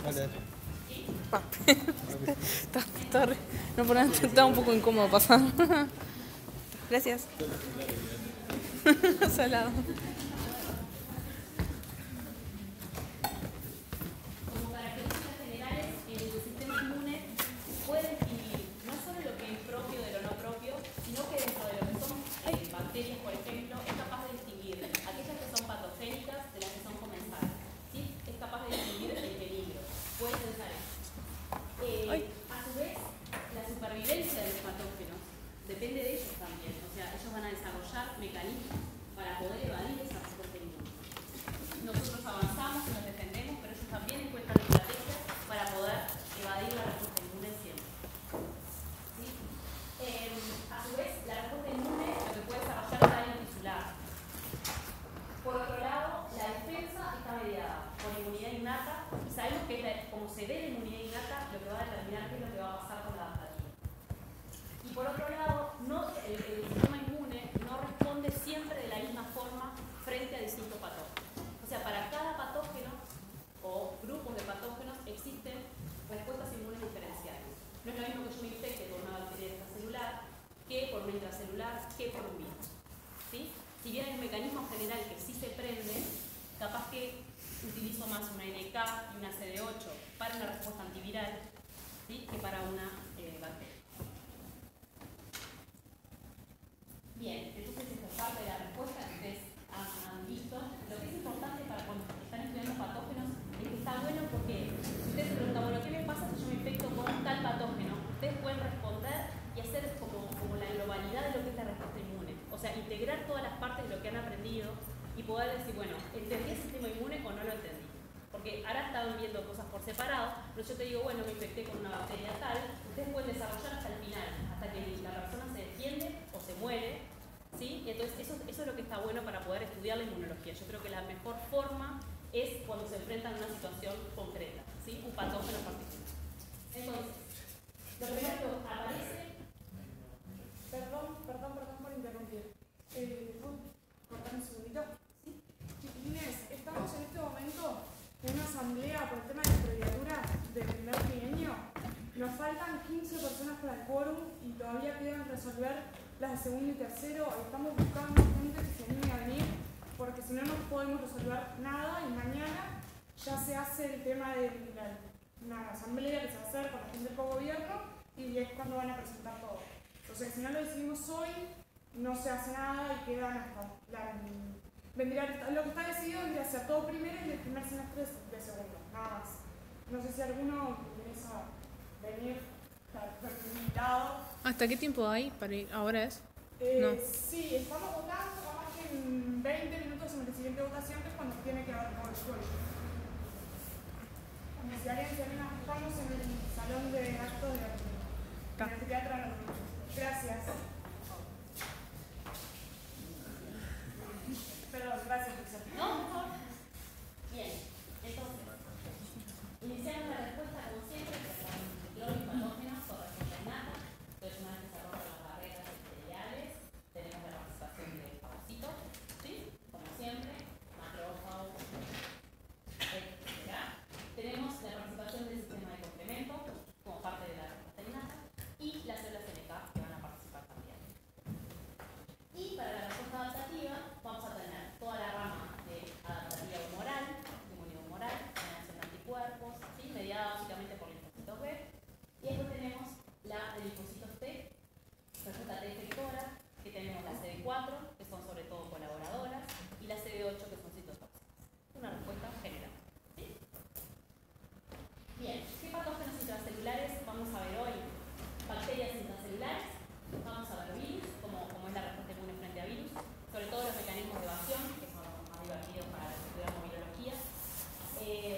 Hola. Pa. No, por nada, está un poco incómodo pasar. Gracias. Salado. Como características generales, el sistema inmune puede distinguir no solo lo que es propio de lo no propio, sino que dentro de lo que son bacterias, por ejemplo, es capaz de distinguir aquellas que son patogénicas de las que son comensales. ¿Sí? Es capaz de distinguir el peligro. Puede pensar eso. A su vez, la supervivencia de los patógenos depende de ellos también. O sea, ellos van a desarrollar mecanismos para poder evadir esa respuesta inmune. Nosotros avanzamos y nos defendemos, pero ellos también encuentran estrategias para poder evadir la respuesta inmune siempre. ¿Sí? A su vez, la respuesta inmune lo que puede desarrollar es daño tisular. Por otro lado, la defensa está mediada por inmunidad innata y sabemos que como se ve la inmunidad innata, lo que va a determinar qué es lo que va a pasar con la adaptativa. Y por otro lado, el sistema inmune no responde siempre de la misma forma frente a distintos patógenos. O sea, para cada patógeno o grupos de patógenos existen respuestas inmunes diferenciales. No es lo mismo que yo me infecte por una bacteria extracelular que por una intracelular que por un virus. ¿Sí? Si bien hay un mecanismo general que sí se prende, capaz que utilizo más una NK y una CD8 para una respuesta antiviral, ¿sí? Que para una bacteria. Bien, entonces esta es parte de la respuesta que ustedes han visto. Lo que es importante para cuando están estudiando patógenos es que está bueno porque si ustedes se preguntan, bueno, ¿qué me pasa si yo me infecto con tal patógeno? Ustedes pueden responder y hacer como la globalidad de lo que es la respuesta inmune. O sea, integrar todas las partes de lo que han aprendido y poder decir, bueno, ¿entendí el sistema inmune o no lo entendí? Porque ahora estaban viendo cosas por separado, pero yo te digo, bueno, me infecté con una bacteria tal, ustedes pueden desarrollar hasta el final, hasta que la persona se defiende o se muere, ¿sí? Y entonces eso es lo que está bueno para poder estudiar la inmunología. Yo creo que la mejor forma es cuando se enfrentan a una situación concreta, ¿sí? Un patógeno particular. Entonces, lo primero que aparece... Perdón por interrumpir. ¿Puedo cortar un segundito? ¿Sí? Chiquilines, estamos en este momento en una asamblea por el tema de la abreviatura del primer trienio. Nos faltan 15 personas para el quórum y todavía quedan resolver las de segundo y tercero. Estamos buscando gente que se anime a venir porque si no, no podemos resolver nada y mañana ya se hace el tema de una asamblea que se va a hacer con la gente del gobierno y es cuando van a presentar todo. Entonces, si no lo decidimos hoy, no se hace nada y quedan hasta lo que está decidido vendría a ser todo primero y el primer semestre de segundo, nada más. No sé si alguno interesa venir, estar invitado. ¿Hasta qué tiempo hay para ir? ¿Ahora es? No. Sí, estamos votando, capaz que en 20 minutos en la siguiente votación, que es cuando tiene que haber todo el suelo. Si alguien se anima, estamos en el salón de actos del teatro. Gracias. Perdón, gracias, Luisa. No, mejor. Bien, entonces, iniciamos la respuesta como siempre por los patógenos por respuesta innata. Entonces, una vez que se rompen las barreras epiteliales, tenemos la participación de fagocitos, ¿sí? Como siempre, macrófagos, etc. Tenemos la participación del sistema de complemento como parte de la respuesta innata y las células NK que van a participar también. Y para la respuesta adaptativa vamos a tener toda la rama de adaptativa humoral, inmunidad humoral, generación de anticuerpos, ¿sí? Mediada básicamente por linfocitos B. Y después tenemos la de linfocitos T, respuesta T efectora, que tenemos la CD4, que son sobre todo colaboradoras, y la CD8, que son citotóxicas. Una respuesta general. ¿Sí? Bien, ¿qué patógenos intracelulares vamos a ver hoy? Bacterias intracelulares, vamos a ver virus, como es la respuesta inmune frente a virus, sobre todo los mecanismos de evasión, que son los más divertidos para los que estudiamos virología,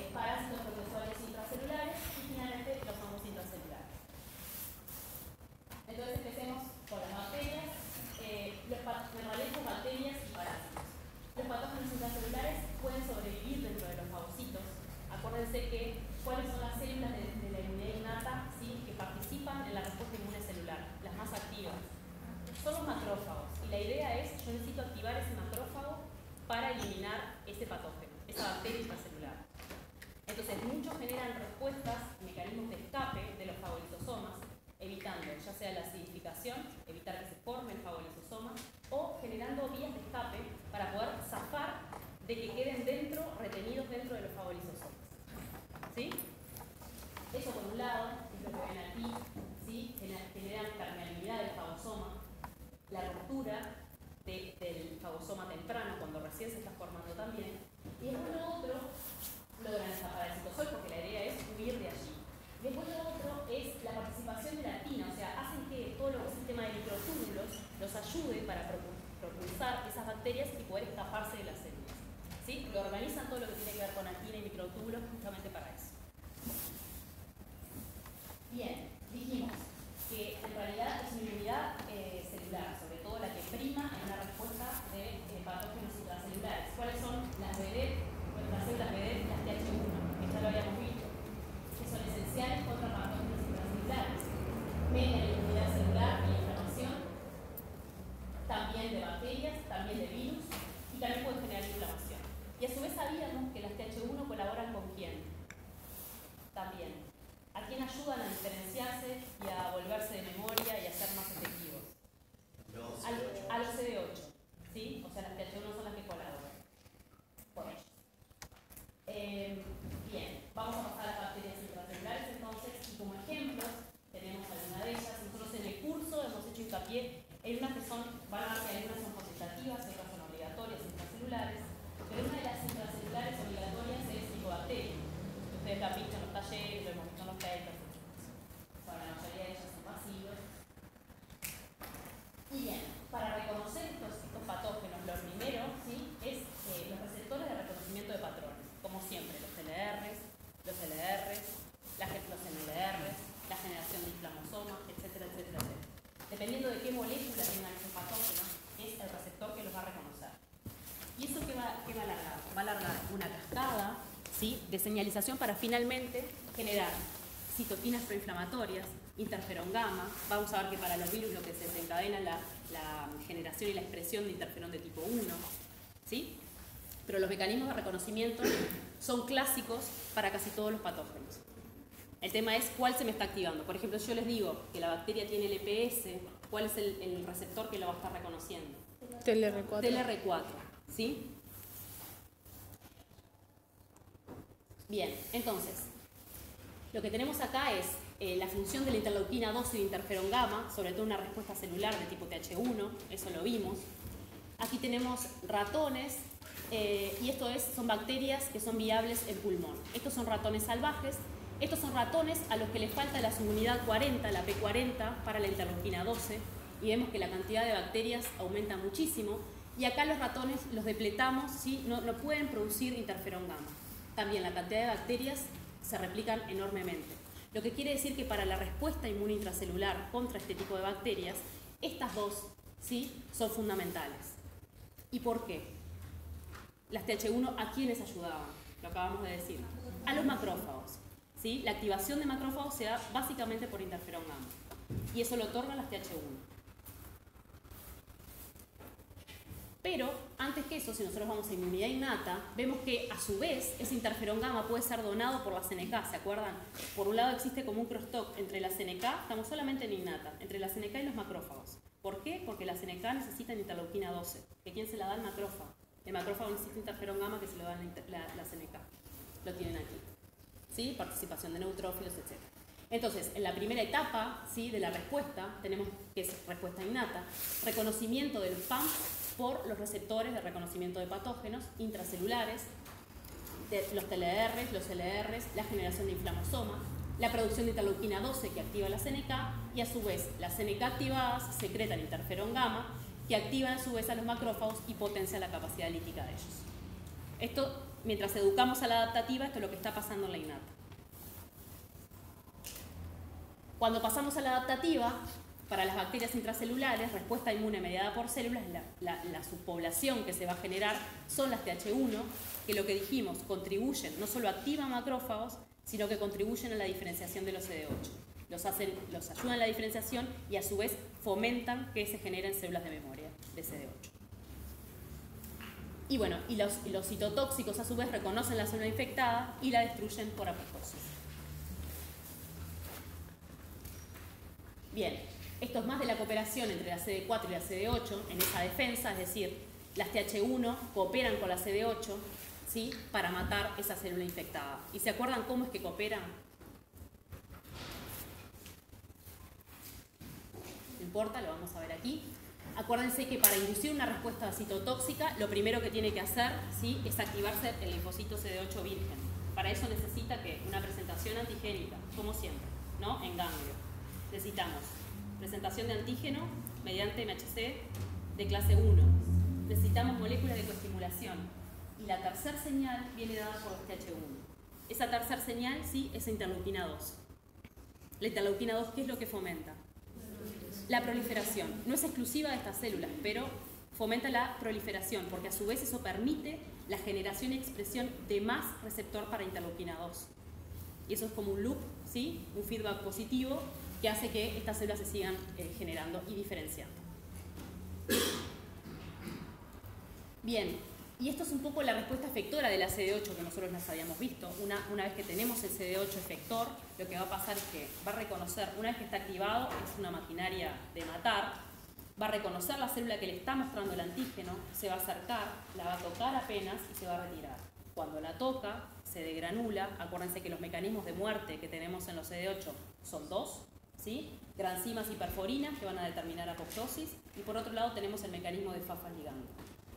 parásitos protozoales intracelulares y finalmente los hongos intracelulares. Entonces empecemos por las bacterias, bacterias y parásitos. Los patógenos intracelulares pueden sobrevivir dentro de los fagocitos. Acuérdense que cuáles son las células de la inmunidad innata, ¿sí? Que participan en la respuesta inmune celular, las más activas. Son los macrófagos y la idea es, yo necesito activar ese macrófago para eliminar ese patógeno, esa bacteria intracelular. Entonces, muchos generan respuestas, mecanismos de escape de los fagolisosomas, evitando ya sea la acidificación, evitar que se forme el fagolisosoma, o generando vías de escape para poder zafar de que queden retenidos dentro de los fagolisosomas. ¿Sí? Eso por un lado, es lo que ven aquí, ¿sí? Generan permeabilidad del fagosoma, la ruptura del fagosoma temprano, cuando recién se está formando también, y después lo otro, logran escapar del citosol, porque la idea es huir de allí. Después lo otro es la participación de la actina, o sea, hacen que todo lo que es el tema de microtúbulos los ayude para propulsar esas bacterias y poder escaparse de las células. ¿Sí? Lo organizan todo lo que tiene que ver con actina y microtúbulos justamente para eso. Bien, dijimos que en realidad es una inmunidad celular, sobre todo la que prima en una respuesta de patógenos intracelulares. ¿Cuáles son las BD? Las células BD, las TH1, que ya lo habíamos visto, que son esenciales contra patógenos intracelulares. Median la inmunidad celular y la inflamación, también de bacterias, también de virus, y también pueden generar inflamación. Y a su vez sabíamos que las TH1 colaboran con quién. También. ¿A quién ayudan a diferenciarse y a volverse de memoria y a ser más efectivos? A los CD8, ¿sí? O sea, las TH1 son las que colaboran por ellos. Bien, vamos a pasar a las bacterias intracelulares entonces, y como ejemplos tenemos alguna de ellas. Nosotros en el curso hemos hecho hincapié en unas que van a ver que algunas son facultativas y otras son obligatorias intracelulares, pero una de las intracelulares obligatorias es Mycobacterium. Ustedes la han visto en los talleres, lo hemos visto en los papers, bueno, la mayoría de ellos son pasivos. Y bien, para reconocer estos patógenos, lo primero, ¿sí?, es los receptores de reconocimiento de patrones, como siempre, los LRs, los NLRs, la generación de inflamosomas, etcétera, etcétera, etcétera. Dependiendo de qué molécula tengan esos patógenos, es el receptor que los va a reconocer. ¿Y eso qué va a alargar? Va a alargar una cascada, ¿sí?, de señalización para finalmente generar citoquinas proinflamatorias, interferón gamma. Vamos a ver que para los virus lo que se desencadena es la generación y la expresión de interferón de tipo 1, ¿sí? Pero los mecanismos de reconocimiento son clásicos para casi todos los patógenos. El tema es cuál se me está activando. Por ejemplo, si yo les digo que la bacteria tiene el EPS, ¿cuál es el receptor que lo va a estar reconociendo? TLR4. TLR4, ¿sí? Bien, entonces, lo que tenemos acá es la función de la interleuquina 12 de interferón gamma, sobre todo una respuesta celular de tipo TH1, eso lo vimos. Aquí tenemos ratones, y son bacterias que son viables en pulmón. Estos son ratones salvajes, estos son ratones a los que les falta la subunidad 40, la P40, para la interleuquina 12, y vemos que la cantidad de bacterias aumenta muchísimo, y acá los ratones los depletamos, ¿sí? No pueden producir interferón gamma. También la cantidad de bacterias se replican enormemente. Lo que quiere decir que para la respuesta inmune intracelular contra este tipo de bacterias, estas dos, ¿sí?, son fundamentales. ¿Y por qué? Las TH1, ¿a quiénes ayudaban? Lo acabamos de decir. A los macrófagos, ¿sí? La activación de macrófagos se da básicamente por interferón gamma. Y eso lo otorgan las TH1. Pero, antes que eso, si nosotros vamos a inmunidad innata, vemos que, a su vez, ese interferón gamma puede ser donado por la CNK, ¿se acuerdan? Por un lado existe como un crosstalk entre la CNK, estamos solamente en innata, entre la CNK y los macrófagos. ¿Por qué? Porque la CNK necesita interleuquina 12. ¿Que quién se la da? El macrófago. El macrófago necesita interferón gamma que se lo da la CNK. Lo tienen aquí. ¿Sí? Participación de neutrófilos, etc. Entonces, en la primera etapa, ¿sí?, de la respuesta, tenemos que es respuesta innata, reconocimiento de los PAMs por los receptores de reconocimiento de patógenos intracelulares, los TLRs, los LRs, la generación de inflamosomas, la producción de interleuquina 12 que activa la CNK, y a su vez las CNK activadas secretan interferón gamma que activan a su vez a los macrófagos y potencia la capacidad lítica de ellos. Esto, mientras educamos a la adaptativa, esto es lo que está pasando en la innata. Cuando pasamos a la adaptativa, para las bacterias intracelulares, respuesta inmune mediada por células, la subpoblación que se va a generar son las TH1, que lo que dijimos, contribuyen, no solo activan macrófagos, sino que contribuyen a la diferenciación de los CD8. Los ayudan a la diferenciación y a su vez fomentan que se generen células de memoria de CD8. Y bueno, y los citotóxicos a su vez reconocen la célula infectada y la destruyen por apoptosis. Bien, esto es más de la cooperación entre la CD4 y la CD8 en esa defensa, es decir, las TH1 cooperan con la CD8, ¿sí?, para matar esa célula infectada. ¿Y se acuerdan cómo es que cooperan? No importa, lo vamos a ver aquí. Acuérdense que para inducir una respuesta citotóxica, lo primero que tiene que hacer, ¿sí?, es activarse el linfocito CD8 virgen. Para eso necesita que una presentación antigénica, como siempre, ¿no?, en ganglio. Necesitamos presentación de antígeno mediante MHC de clase 1. Necesitamos moléculas de coestimulación. Y la tercera señal viene dada por los TH1. Esa tercera señal, sí, es interleuquina 2. La interleuquina 2, ¿qué es lo que fomenta? La proliferación. No es exclusiva de estas células, pero fomenta la proliferación, porque a su vez eso permite la generación y expresión de más receptor para interleuquina 2. Y eso es como un loop, ¿sí?, un feedback positivo que hace que estas células se sigan generando y diferenciando. Bien, y esto es un poco la respuesta efectora de la CD8 que nosotros las habíamos visto. Una vez que tenemos el CD8 efector, lo que va a pasar es que va a reconocer, una vez que está activado, es una maquinaria de matar, va a reconocer la célula que le está mostrando el antígeno, se va a acercar, la va a tocar apenas y se va a retirar. Cuando la toca, se degranula. Acuérdense que los mecanismos de muerte que tenemos en los CD8 son dos, ¿sí?, granzimas y perforinas que van a determinar apoptosis, y por otro lado tenemos el mecanismo de Fafas ligando.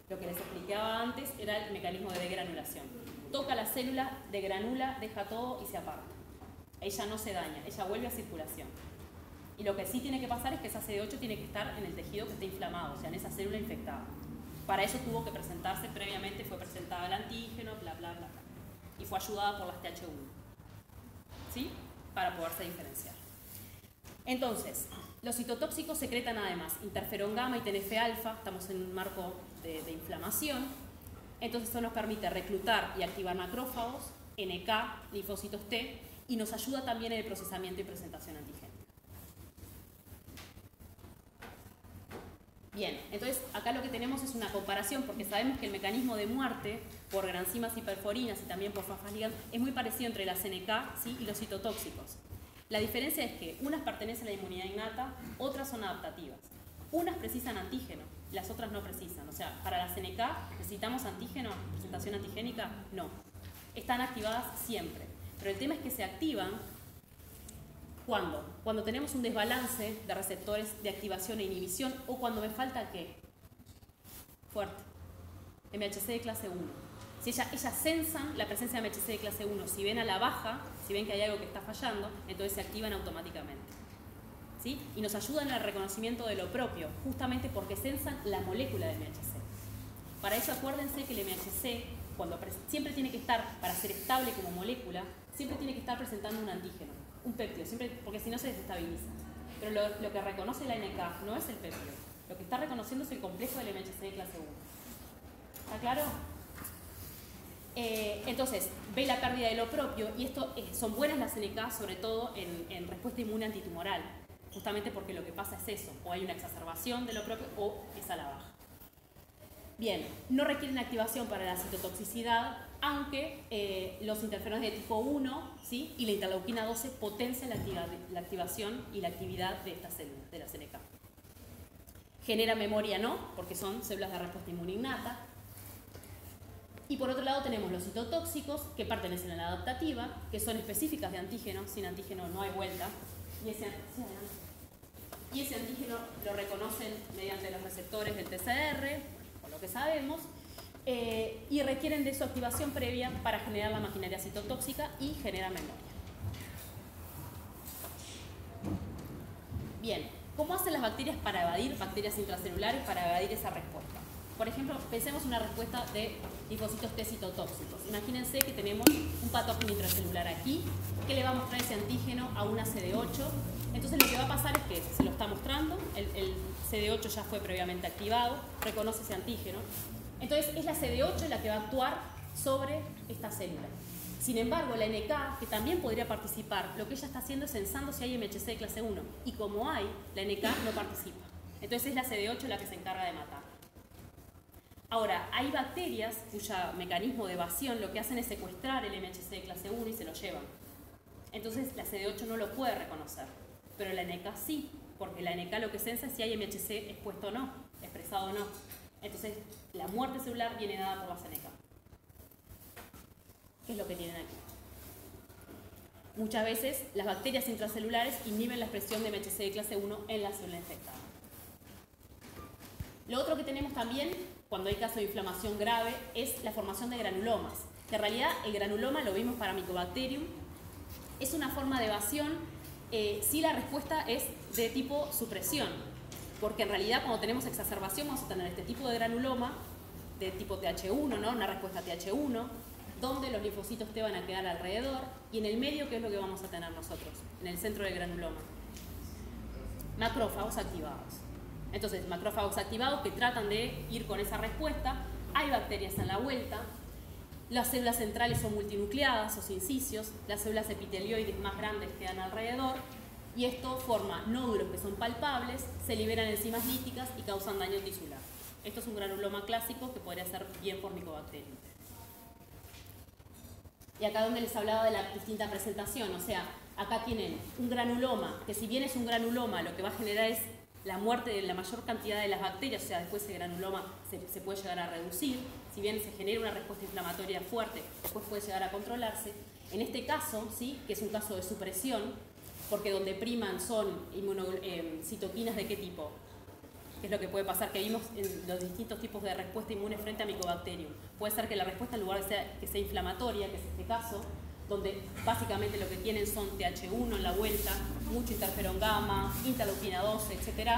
Lo que les explicaba antes era el mecanismo de degranulación. Toca la célula, degranula, deja todo y se aparta. Ella no se daña, ella vuelve a circulación. Y lo que sí tiene que pasar es que esa CD8 tiene que estar en el tejido que está inflamado, o sea, en esa célula infectada. Para eso tuvo que presentarse previamente, fue presentada el antígeno, bla, bla, bla, bla. Y fue ayudada por las TH1, ¿sí?, para poderse diferenciar. Entonces, los citotóxicos secretan además interferón gamma y TNF-alfa, estamos en un marco de inflamación, entonces eso nos permite reclutar y activar macrófagos, NK, linfocitos T, y nos ayuda también en el procesamiento y presentación antigénica. Bien, entonces acá lo que tenemos es una comparación, porque sabemos que el mecanismo de muerte por granzimas y perforinas y también por Fafas ligand es muy parecido entre las NK, ¿sí?, y los citotóxicos. La diferencia es que unas pertenecen a la inmunidad innata, otras son adaptativas. Unas precisan antígeno, las otras no precisan. O sea, para las NK necesitamos antígeno, presentación antigénica, no. Están activadas siempre. Pero el tema es que se activan ¿cuándo? Cuando tenemos un desbalance de receptores de activación e inhibición, o cuando me falta ¿qué? Fuerte. MHC de clase 1. Si ellas sensan la presencia de MHC de clase 1, si ven a la baja, si ven que hay algo que está fallando, entonces se activan automáticamente, ¿sí? Y nos ayudan en el reconocimiento de lo propio, justamente porque sensan la molécula de MHC. Para eso acuérdense que el MHC, siempre tiene que estar, para ser estable como molécula, siempre tiene que estar presentando un antígeno, un péptido, siempre, porque si no se desestabiliza. Pero lo que reconoce la NK no es el péptido, lo que está reconociendo es el complejo del MHC de clase 1. ¿Está claro? Entonces, ve la pérdida de lo propio, y esto son buenas las NK, sobre todo en respuesta inmune antitumoral, justamente porque lo que pasa es eso, o hay una exacerbación de lo propio o es a la baja. Bien, no requieren activación para la citotoxicidad, aunque los interferones de tipo 1, ¿sí?, y la interleuquina 12 potencian la activación y la actividad de estas células, de las NK. Genera memoria no, porque son células de respuesta inmune innata. Y por otro lado tenemos los citotóxicos, que pertenecen a la adaptativa, que son específicas de antígeno, sin antígeno no hay vuelta, y ese antígeno lo reconocen mediante los receptores del TCR, por lo que sabemos, y requieren de su activación previa para generar la maquinaria citotóxica y generar memoria. Bien, ¿cómo hacen las bacterias para evadir, bacterias intracelulares, para evadir esa respuesta? Por ejemplo, pensemos una respuesta de linfocitos T citotóxicos. Imagínense que tenemos un patógeno intracelular aquí, que le va a mostrar ese antígeno a una CD8. Entonces lo que va a pasar es que se lo está mostrando, el CD8 ya fue previamente activado, reconoce ese antígeno. Entonces es la CD8 la que va a actuar sobre esta célula. Sin embargo, la NK, que también podría participar, lo que ella está haciendo es censando si hay MHC de clase 1. Y como hay, la NK no participa. Entonces es la CD8 la que se encarga de matar. Ahora, hay bacterias cuyo mecanismo de evasión lo que hacen es secuestrar el MHC de clase 1 y se lo llevan. Entonces la CD8 no lo puede reconocer, pero la NK sí, porque la NK lo que censa es si hay MHC expuesto o no, expresado o no. Entonces la muerte celular viene dada por las NK. ¿Qué es lo que tienen aquí? Muchas veces las bacterias intracelulares inhiben la expresión de MHC de clase 1 en la célula infectada. Lo otro que tenemos también, cuando hay caso de inflamación grave, es la formación de granulomas. Que en realidad el granuloma lo vimos para Mycobacterium. Es una forma de evasión si la respuesta es de tipo supresión. Porque en realidad cuando tenemos exacerbación vamos a tener este tipo de granuloma de tipo TH1, ¿no? Una respuesta TH1, donde los linfocitos T van a quedar alrededor y en el medio, ¿qué es lo que vamos a tener nosotros? En el centro del granuloma. Macrófagos activados. Entonces, macrófagos activados que tratan de ir con esa respuesta. Hay bacterias en la vuelta. Las células centrales son multinucleadas o sincicios. Las células epitelioides más grandes quedan alrededor. Y esto forma nódulos que son palpables, se liberan enzimas líticas y causan daño tisular. Esto es un granuloma clásico que podría ser bien por Mycobacterium. Y acá donde les hablaba de la distinta presentación, o sea, acá tienen un granuloma, que si bien es un granuloma, lo que va a generar es la muerte de la mayor cantidad de las bacterias, o sea, después ese granuloma se puede llegar a reducir, si bien se genera una respuesta inflamatoria fuerte, después puede llegar a controlarse. En este caso, ¿sí?, que es un caso de supresión, porque donde priman son citoquinas de qué tipo, que es lo que puede pasar, que vimos en los distintos tipos de respuesta inmune frente a Mycobacterium. Puede ser que la respuesta, en lugar de que sea inflamatoria, que es este caso, donde básicamente lo que tienen son TH1 en la vuelta, mucho interferón gamma, interleuquina 12, etc.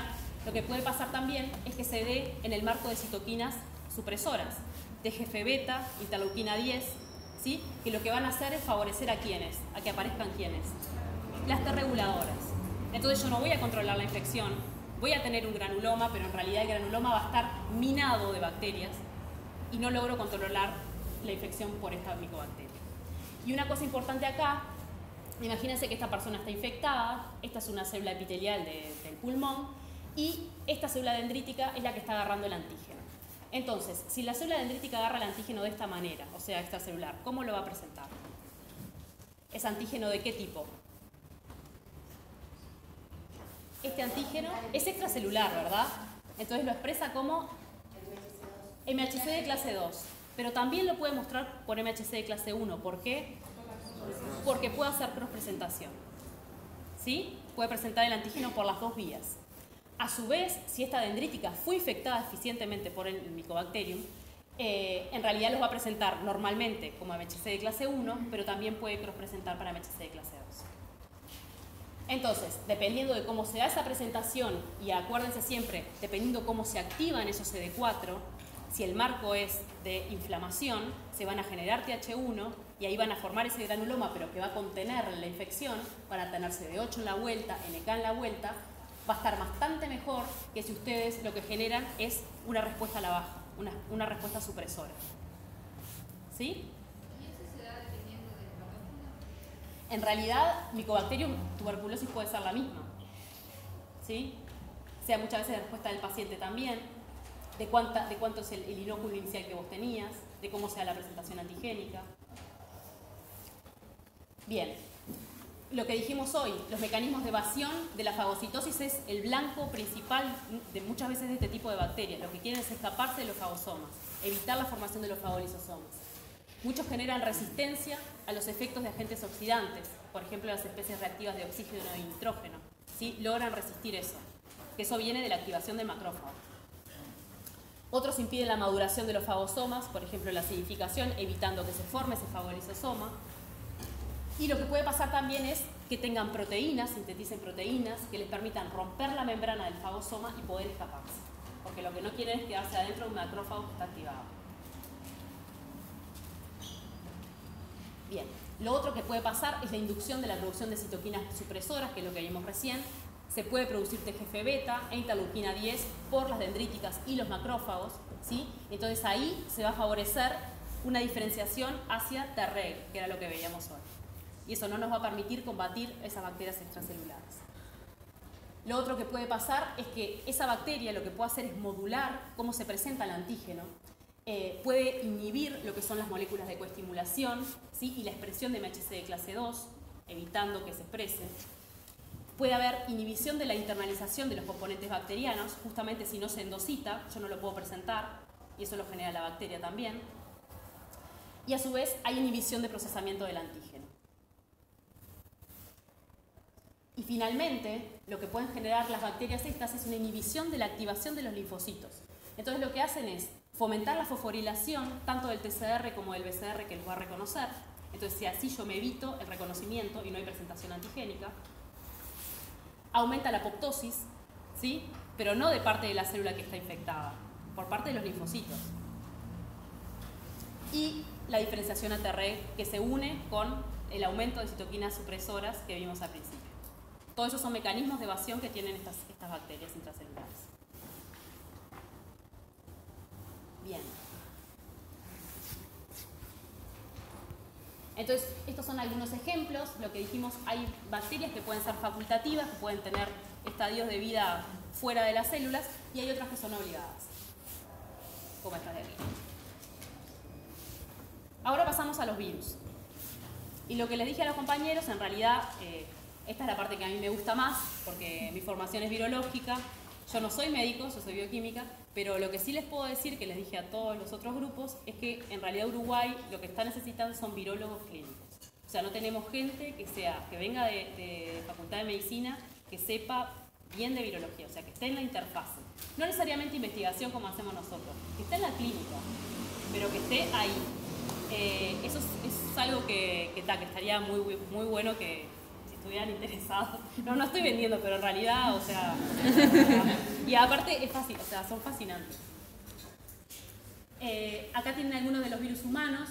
Lo que puede pasar también es que se dé en el marco de citoquinas supresoras, TGF-beta, interleuquina 10, ¿sí?, que lo que van a hacer es favorecer a quiénes, a que aparezcan quiénes, las T reguladoras. Entonces yo no voy a controlar la infección, voy a tener un granuloma, pero en realidad el granuloma va a estar minado de bacterias y no logro controlar la infección por esta Mycobacteria. Y una cosa importante acá, imagínense que esta persona está infectada, esta es una célula epitelial del pulmón y esta célula dendrítica es la que está agarrando el antígeno. Entonces, si la célula dendrítica agarra el antígeno de esta manera, o sea, extracelular, ¿cómo lo va a presentar? ¿Es antígeno de qué tipo? Este antígeno es extracelular, ¿verdad? Entonces lo expresa como MHC de clase 2. Pero también lo puede mostrar por MHC de clase 1. ¿Por qué? Porque puede hacer cross-presentación. ¿Sí? Puede presentar el antígeno por las dos vías. A su vez, si esta dendrítica fue infectada eficientemente por el Mycobacterium, en realidad los va a presentar normalmente como MHC de clase 1, pero también puede cross-presentar para MHC de clase 2. Entonces, dependiendo de cómo se da esa presentación, y acuérdense siempre, dependiendo cómo se activan esos CD4, si el marco es de inflamación, se van a generar TH1 y ahí van a formar ese granuloma, pero que va a contener la infección, van a tener CD8 en la vuelta, NK en la vuelta, va a estar bastante mejor que si ustedes lo que generan es una respuesta a la baja, una respuesta supresora. ¿Sí? En realidad, Mycobacterium tuberculosis puede ser la misma, ¿sí? O sea, muchas veces la respuesta del paciente también, de cuánto es el inóculo inicial que vos tenías, de cómo sea la presentación antigénica. Bien, lo que dijimos hoy, los mecanismos de evasión de la fagocitosis es el blanco principal de muchas veces de este tipo de bacterias. Lo que quieren es escaparse de los fagosomas, evitar la formación de los fagolisosomas. Muchos generan resistencia a los efectos de agentes oxidantes, por ejemplo las especies reactivas de oxígeno y nitrógeno, ¿sí? Logran resistir eso, que eso viene de la activación del macrófago. Otros impiden la maduración de los fagosomas, por ejemplo la acidificación, evitando que se forme ese fagolisosoma. Y lo que puede pasar también es que tengan proteínas, sinteticen proteínas que les permitan romper la membrana del fagosoma y poder escaparse, porque lo que no quieren es quedarse adentro de un macrófago que está activado. Bien, lo otro que puede pasar es la inducción de la producción de citoquinas supresoras, que es lo que vimos recién. Se puede producir TGF-beta e interleuquina 10 por las dendríticas y los macrófagos, ¿sí? Entonces ahí se va a favorecer una diferenciación hacia Treg, que era lo que veíamos hoy. Y eso no nos va a permitir combatir esas bacterias extracelulares. Lo otro que puede pasar es que esa bacteria lo que puede hacer es modular cómo se presenta el antígeno puede inhibir lo que son las moléculas de coestimulación, ¿sí? Y la expresión de MHC de clase 2, evitando que se exprese. Puede haber inhibición de la internalización de los componentes bacterianos, justamente si no se endocita, yo no lo puedo presentar, y eso lo genera la bacteria también. Y a su vez hay inhibición de procesamiento del antígeno. Y finalmente, lo que pueden generar las bacterias estas es una inhibición de la activación de los linfocitos. Entonces lo que hacen es fomentar la fosforilación tanto del TCR como del BCR que los va a reconocer. Entonces si así yo me evito el reconocimiento y no hay presentación antigénica. Aumenta la apoptosis, ¿sí? Pero no de parte de la célula que está infectada, por parte de los linfocitos. Y la diferenciación ATR que se une con el aumento de citoquinas supresoras que vimos al principio. Todos esos son mecanismos de evasión que tienen estas bacterias intracelulares. Bien. Entonces, estos son algunos ejemplos. Lo que dijimos, hay bacterias que pueden ser facultativas, que pueden tener estadios de vida fuera de las células, y hay otras que son obligadas, como estas de aquí. Ahora pasamos a los virus. Y lo que les dije a los compañeros, en realidad, esta es la parte que a mí me gusta más, porque mi formación es virológica. Yo no soy médico, yo soy bioquímica, pero lo que sí les puedo decir, que les dije a todos los otros grupos, es que en realidad Uruguay lo que está necesitando son virólogos clínicos. O sea, no tenemos gente que venga de Facultad de Medicina, que sepa bien de virología, o sea, que esté en la interfase. No necesariamente investigación como hacemos nosotros, que esté en la clínica, pero que esté ahí. Eso es algo que estaría muy bueno que si estuvieran interesados. No estoy vendiendo, pero en realidad, o sea... y aparte es fácil, o sea, son fascinantes. Acá tienen algunos de los virus humanos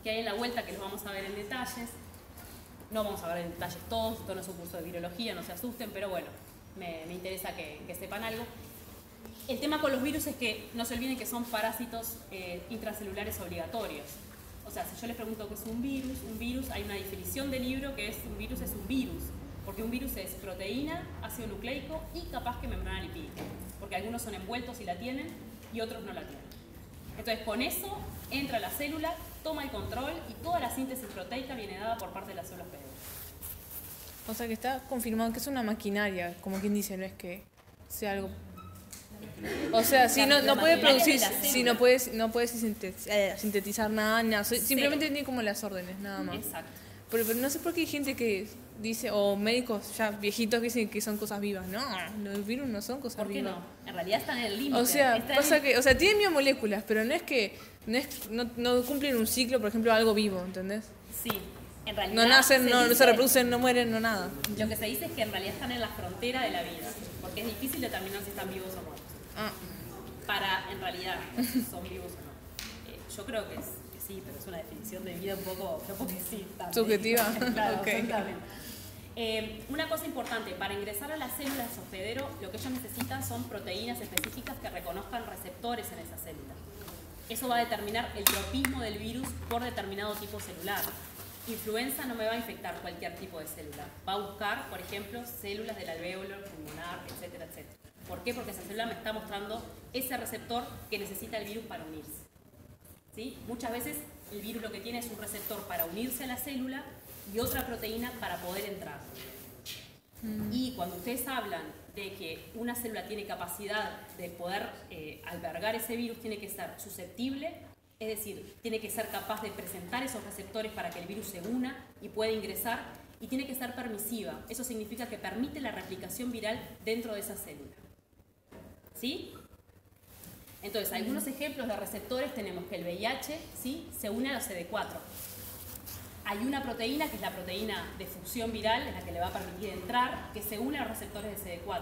que hay en la vuelta, que los vamos a ver en detalles. No vamos a ver en detalles todos, esto no es un curso de virología, no se asusten, pero bueno, me interesa que sepan algo. El tema con los virus es que no se olviden que son parásitos intracelulares obligatorios. O sea, si yo les pregunto qué es un virus, hay una definición del libro que es un virus, porque un virus es proteína, ácido nucleico y capaz que membrana lipídica, porque algunos son envueltos y la tienen y otros no la tienen. Entonces con eso entra a la célula, toma el control y toda la síntesis proteica viene dada por parte de las células PD. O sea que está confirmado que es una maquinaria, como quien dice, no es que sea algo... O sea, si no puede producir, si no puede sintetizar nada, simplemente tiene como las órdenes, nada más. Exacto. Pero no sé por qué hay gente que dice, o médicos ya viejitos que dicen que son cosas vivas. No, los virus no son cosas vivas. ¿Por qué no? En realidad están en el límite. O sea, tienen biomoléculas, pero no cumplen un ciclo, por ejemplo, algo vivo, ¿entendés? Sí, en realidad. No nacen, no se reproducen, no mueren, no nada. Lo que se dice es que en realidad están en la frontera de la vida, porque es difícil determinar si están vivos o muertos. Para, en realidad, si son vivos o no. Yo creo que sí, pero es una definición de vida un poco que sí. También. ¿Subjetiva? Claro, Okay. Exactamente. Una cosa importante, para ingresar a las células hospedero, lo que ellos necesitan son proteínas específicas que reconozcan receptores en esa célula. Eso va a determinar el tropismo del virus por determinado tipo celular. Influenza no me va a infectar cualquier tipo de célula. Va a buscar, por ejemplo, células del alvéolo, pulmonar, etcétera, etcétera. ¿Por qué? Porque esa célula me está mostrando ese receptor que necesita el virus para unirse. ¿Sí? Muchas veces el virus lo que tiene es un receptor para unirse a la célula y otra proteína para poder entrar. Y cuando ustedes hablan de que una célula tiene capacidad de poder albergar ese virus, tiene que ser susceptible, es decir, tiene que ser capaz de presentar esos receptores para que el virus se una y pueda ingresar, y tiene que ser permisiva. Eso significa que permite la replicación viral dentro de esa célula. ¿Sí? Entonces, algunos ejemplos de receptores tenemos que el VIH, ¿sí?, se une a la CD4. Hay una proteína, que es la proteína de fusión viral, es la que le va a permitir entrar, que se une a los receptores de CD4.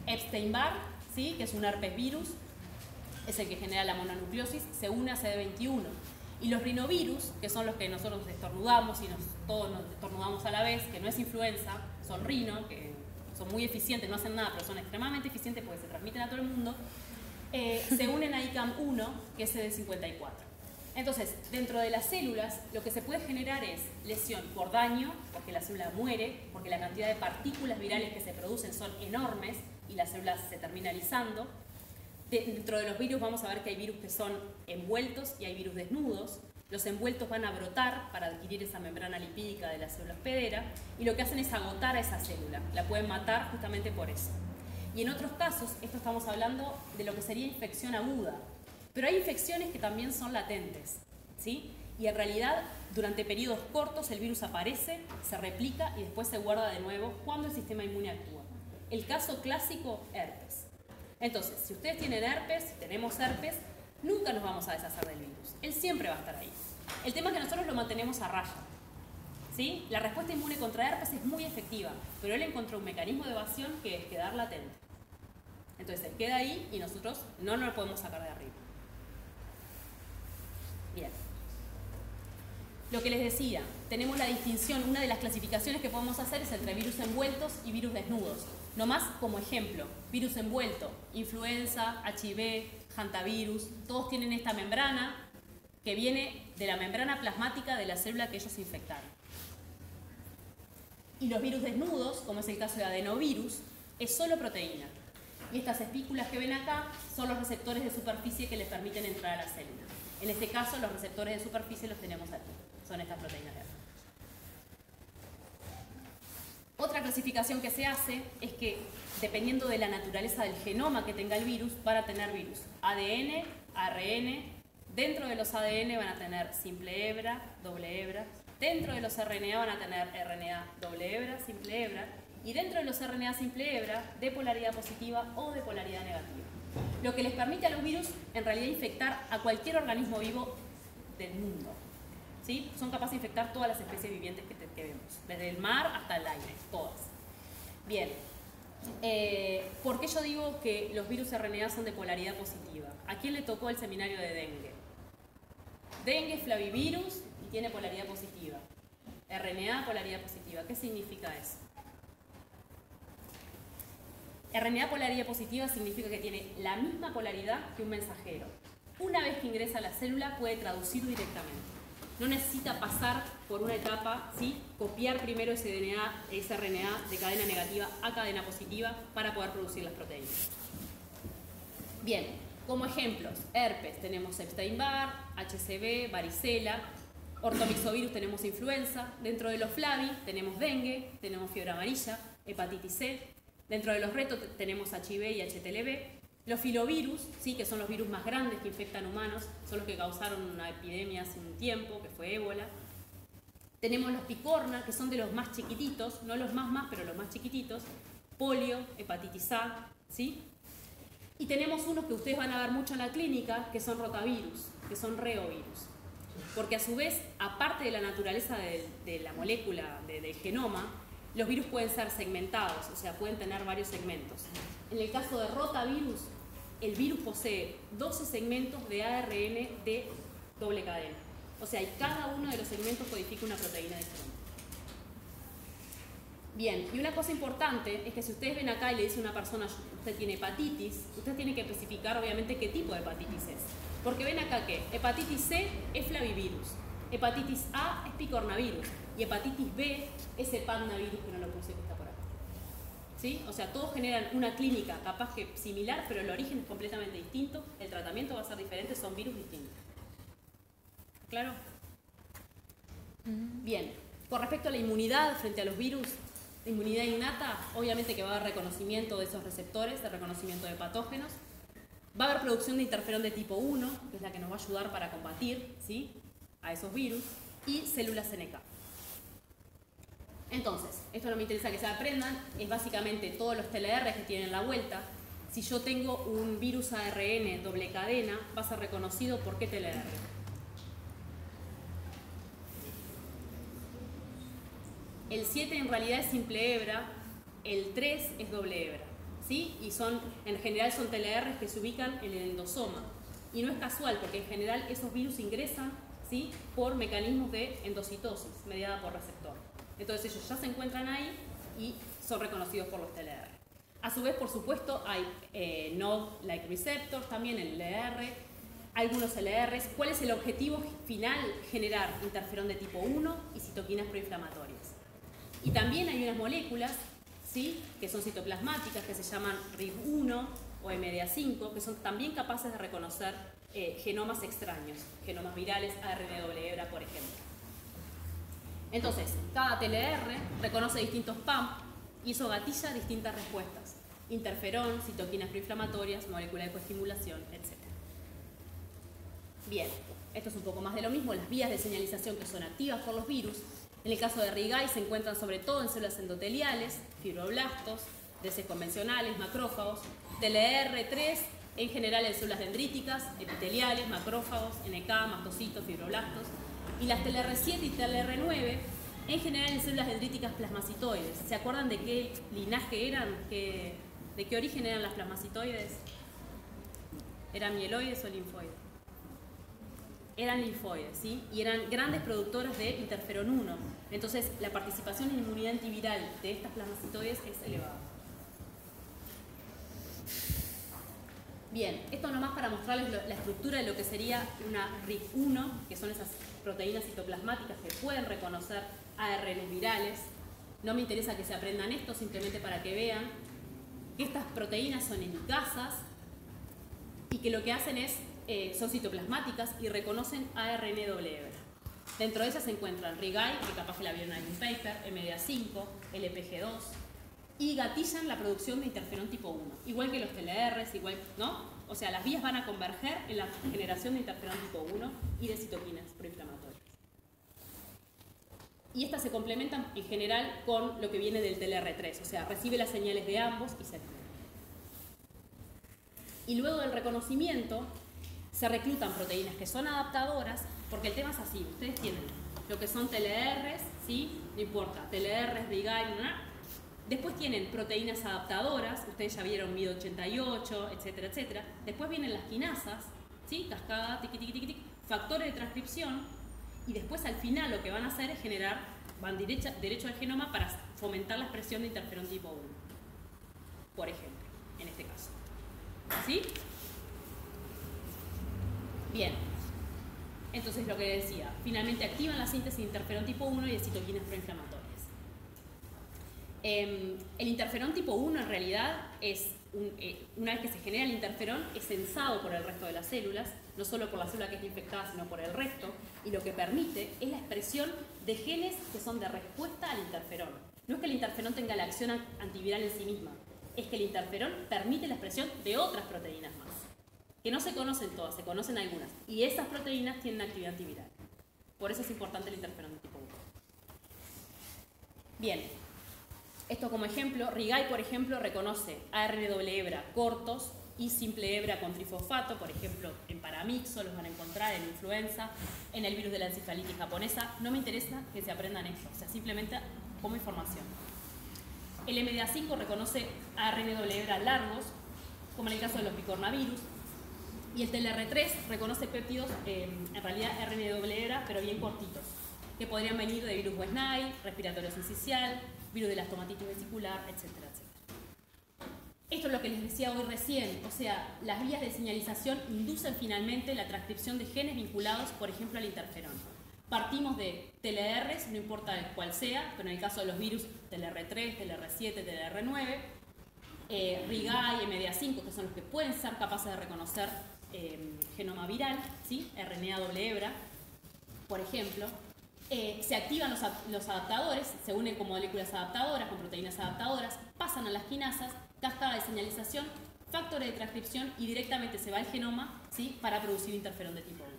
Epstein-Barr, ¿sí?, que es un herpes virus, es el que genera la mononucleosis, se une a CD21. Y los rinovirus, que son los que nosotros estornudamos y todos nos estornudamos a la vez, que no es influenza, son rino, que son muy eficientes, no hacen nada, pero son extremadamente eficientes porque se transmiten a todo el mundo, se unen a ICAM1, que es CD54. Entonces, dentro de las células, lo que se puede generar es lesión por daño, porque la célula muere, porque la cantidad de partículas virales que se producen son enormes y la célula se termina lisando. Dentro de los virus vamos a ver que hay virus que son envueltos y hay virus desnudos. Los envueltos van a brotar para adquirir esa membrana lipídica de la célula hospedera y lo que hacen es agotar a esa célula. La pueden matar justamente por eso. Y en otros casos, esto estamos hablando de lo que sería infección aguda. Pero hay infecciones que también son latentes, ¿sí? Y en realidad, durante periodos cortos, el virus aparece, se replica y después se guarda de nuevo cuando el sistema inmune actúa. El caso clásico, herpes. Entonces, si ustedes tienen herpes, si tenemos herpes, nunca nos vamos a deshacer del virus. Él siempre va a estar ahí. El tema es que nosotros lo mantenemos a raya, ¿sí? La respuesta inmune contra herpes es muy efectiva, pero él encontró un mecanismo de evasión que es quedar latente. Entonces, él queda ahí y nosotros no nos lo podemos sacar de arriba. Bien. Lo que les decía, tenemos la distinción, una de las clasificaciones que podemos hacer es entre virus envueltos y virus desnudos. Nomás como ejemplo, virus envuelto, influenza, HIV, hantavirus, todos tienen esta membrana que viene de la membrana plasmática de la célula que ellos infectaron. Y los virus desnudos, como es el caso de adenovirus, es solo proteína. Y estas espículas que ven acá son los receptores de superficie que les permiten entrar a la célula. En este caso, los receptores de superficie los tenemos aquí. Son estas proteínas de acá. Otra clasificación que se hace es que, dependiendo de la naturaleza del genoma que tenga el virus, van a tener virus ADN, ARN. Dentro de los ADN van a tener simple hebra, doble hebra. Dentro de los RNA van a tener RNA, doble hebra, simple hebra. Y dentro de los RNA simple hebra, de polaridad positiva o de polaridad negativa. Lo que les permite a los virus, en realidad, infectar a cualquier organismo vivo del mundo. ¿Sí? Son capaces de infectar todas las especies vivientes que vemos, desde el mar hasta el aire, todas. Bien, ¿por qué yo digo que los virus RNA son de polaridad positiva? ¿A quién le tocó el seminario de dengue? Dengue es flavivirus y tiene polaridad positiva. RNA, polaridad positiva. ¿Qué significa eso? RNA polaridad positiva significa que tiene la misma polaridad que un mensajero. Una vez que ingresa a la célula puede traducir directamente. No necesita pasar por una etapa, ¿sí? Copiar primero ese DNA, ese RNA de cadena negativa a cadena positiva para poder producir las proteínas. Bien, como ejemplos, herpes tenemos Epstein-Barr, HCV, varicela, ortomixovirus tenemos influenza, dentro de los flavi tenemos dengue, tenemos fiebre amarilla, hepatitis C, dentro de los retos tenemos HIV y HTLV. Los filovirus, ¿sí? Que son los virus más grandes que infectan humanos, son los que causaron una epidemia hace un tiempo, que fue ébola. Tenemos los picorna, que son de los más chiquititos, no los más, pero los más chiquititos. Polio, hepatitis A, ¿sí? Y tenemos unos que ustedes van a ver mucho en la clínica, que son rotavirus, que son reovirus. Porque a su vez, aparte de la naturaleza de la molécula, del genoma, los virus pueden ser segmentados, o sea, pueden tener varios segmentos. En el caso de rotavirus, el virus posee 12 segmentos de ARN de doble cadena. O sea, y cada uno de los segmentos codifica una proteína diferente. Bien, y una cosa importante es que si ustedes ven acá y le dice a una persona, usted tiene hepatitis, usted tiene que especificar obviamente qué tipo de hepatitis es. Porque ven acá que hepatitis C es flavivirus, hepatitis A es picornavirus y hepatitis B es hepadnavirus, que no lo puse, que está por acá. ¿Sí? O sea, todos generan una clínica capaz que similar, pero el origen es completamente distinto, el tratamiento va a ser diferente, son virus distintos. ¿Claro? Bien, con respecto a la inmunidad frente a los virus, la inmunidad innata, obviamente que va a haber reconocimiento de esos receptores, de reconocimiento de patógenos, va a haber producción de interferón de tipo 1, que es la que nos va a ayudar para combatir, ¿sí?, a esos virus, y células NK. Entonces, esto no me interesa que se aprendan, es básicamente todos los TLR que tienen la vuelta. Si yo tengo un virus ARN doble cadena, va a ser reconocido por qué TLR. El 7 en realidad es simple hebra, el 3 es doble hebra, ¿sí? Y en general son TLRs que se ubican en el endosoma. Y no es casual, porque en general esos virus ingresan, ¿sí?, por mecanismos de endocitosis mediada por receptor. Entonces ellos ya se encuentran ahí y son reconocidos por los TLR. A su vez, por supuesto, hay node-like receptors, también el LR, algunos LRs. ¿Cuál es el objetivo final? Generar interferón de tipo 1 y citoquinas proinflamatorias. Y también hay unas moléculas, ¿sí?, que son citoplasmáticas, que se llaman RIG1, o MDA5, que son también capaces de reconocer genomas extraños, genomas virales, ARN doble hebra, por ejemplo. Entonces, cada TLR reconoce distintos PAMP y eso gatilla distintas respuestas. Interferón, citoquinas proinflamatorias, molécula de coestimulación, etc. Bien, esto es un poco más de lo mismo, las vías de señalización que son activas por los virus. En el caso de Rigai se encuentran sobre todo en células endoteliales, fibroblastos, DC convencionales, macrófagos, TLR3 en general en células dendríticas, epiteliales, macrófagos, NK, mastocitos, fibroblastos, y las TLR7 y TLR9 en general en células dendríticas plasmacitoides. ¿Se acuerdan de qué linaje eran? ¿De qué origen eran las plasmacitoides? ¿Eran mieloides o linfoides? Eran linfoides, ¿sí? Y eran grandes productoras de interferón 1. Entonces, la participación en inmunidad antiviral de estas plasmacitoides es elevada. Bien, esto nomás para mostrarles la estructura de lo que sería una RIG1, que son esas proteínas citoplasmáticas que pueden reconocer ARN virales. No me interesa que se aprendan esto, simplemente para que vean que estas proteínas son helicasas y que lo que hacen es, son citoplasmáticas y reconocen ARN doble hebra. Dentro de ellas se encuentran Rigai, que capaz que la vieron en un paper, MDA5, LPG2, y gatillan la producción de interferón tipo 1, igual que los TLRs, igual, ¿no? O sea, las vías van a converger en la generación de interferón tipo 1 y de citoquinas proinflamatorias. Y estas se complementan en general con lo que viene del TLR3, o sea, recibe las señales de ambos y se activa. Y luego del reconocimiento se reclutan proteínas que son adaptadoras, porque el tema es así, ustedes tienen lo que son TLRs, ¿sí? No importa, TLRs, Rigai, después tienen proteínas adaptadoras, ustedes ya vieron MID88, etcétera, etcétera. Después vienen las quinasas, ¿sí? Cascada, tiqui, tiqui, tiqui, tiqui, factores de transcripción, y después al final lo que van a hacer es generar, van derecho al genoma para fomentar la expresión de interferón tipo 1, por ejemplo, en este caso. ¿Sí? Bien. Entonces lo que decía, finalmente activan la síntesis de interferón tipo 1 y de citoquinas proinflamatorias. El interferón tipo 1 en realidad es, una vez que se genera el interferón, es sensado por el resto de las células, no solo por la célula que está infectada, sino por el resto, y lo que permite es la expresión de genes que son de respuesta al interferón. No es que el interferón tenga la acción antiviral en sí misma, es que el interferón permite la expresión de otras proteínas más, que no se conocen todas, se conocen algunas, y esas proteínas tienen actividad antiviral. Por eso es importante el interferón tipo 1. Bien. Esto como ejemplo, Rigai, por ejemplo, reconoce ARN doble hebra cortos y simple hebra con trifosfato, por ejemplo, en paramixo los van a encontrar, en influenza, en el virus de la encefalitis japonesa. No me interesa que se aprendan esto, o sea, simplemente como información. El MDA5 reconoce ARN doble hebra largos, como en el caso de los picornavirus, y el TLR3 reconoce péptidos, en realidad RN doble hebra, pero bien cortitos, que podrían venir de virus West Nile, respiratorio sincicial, virus de la estomatitis vesicular, etcétera, etcétera. Esto es lo que les decía hoy recién, o sea, las vías de señalización inducen finalmente la transcripción de genes vinculados, por ejemplo, al interferón. Partimos de TLRs, no importa cuál sea, pero en el caso de los virus, TLR3, TLR7, TLR9, Rigai, MDA5, que son los que pueden ser capaces de reconocer genoma viral, ¿sí? RNA doble hebra, por ejemplo. Se activan los adaptadores, se unen con moléculas adaptadoras, con proteínas adaptadoras, pasan a las quinasas, cascada de señalización, factores de transcripción y directamente se va al genoma, ¿sí? Para producir interferón de tipo 1.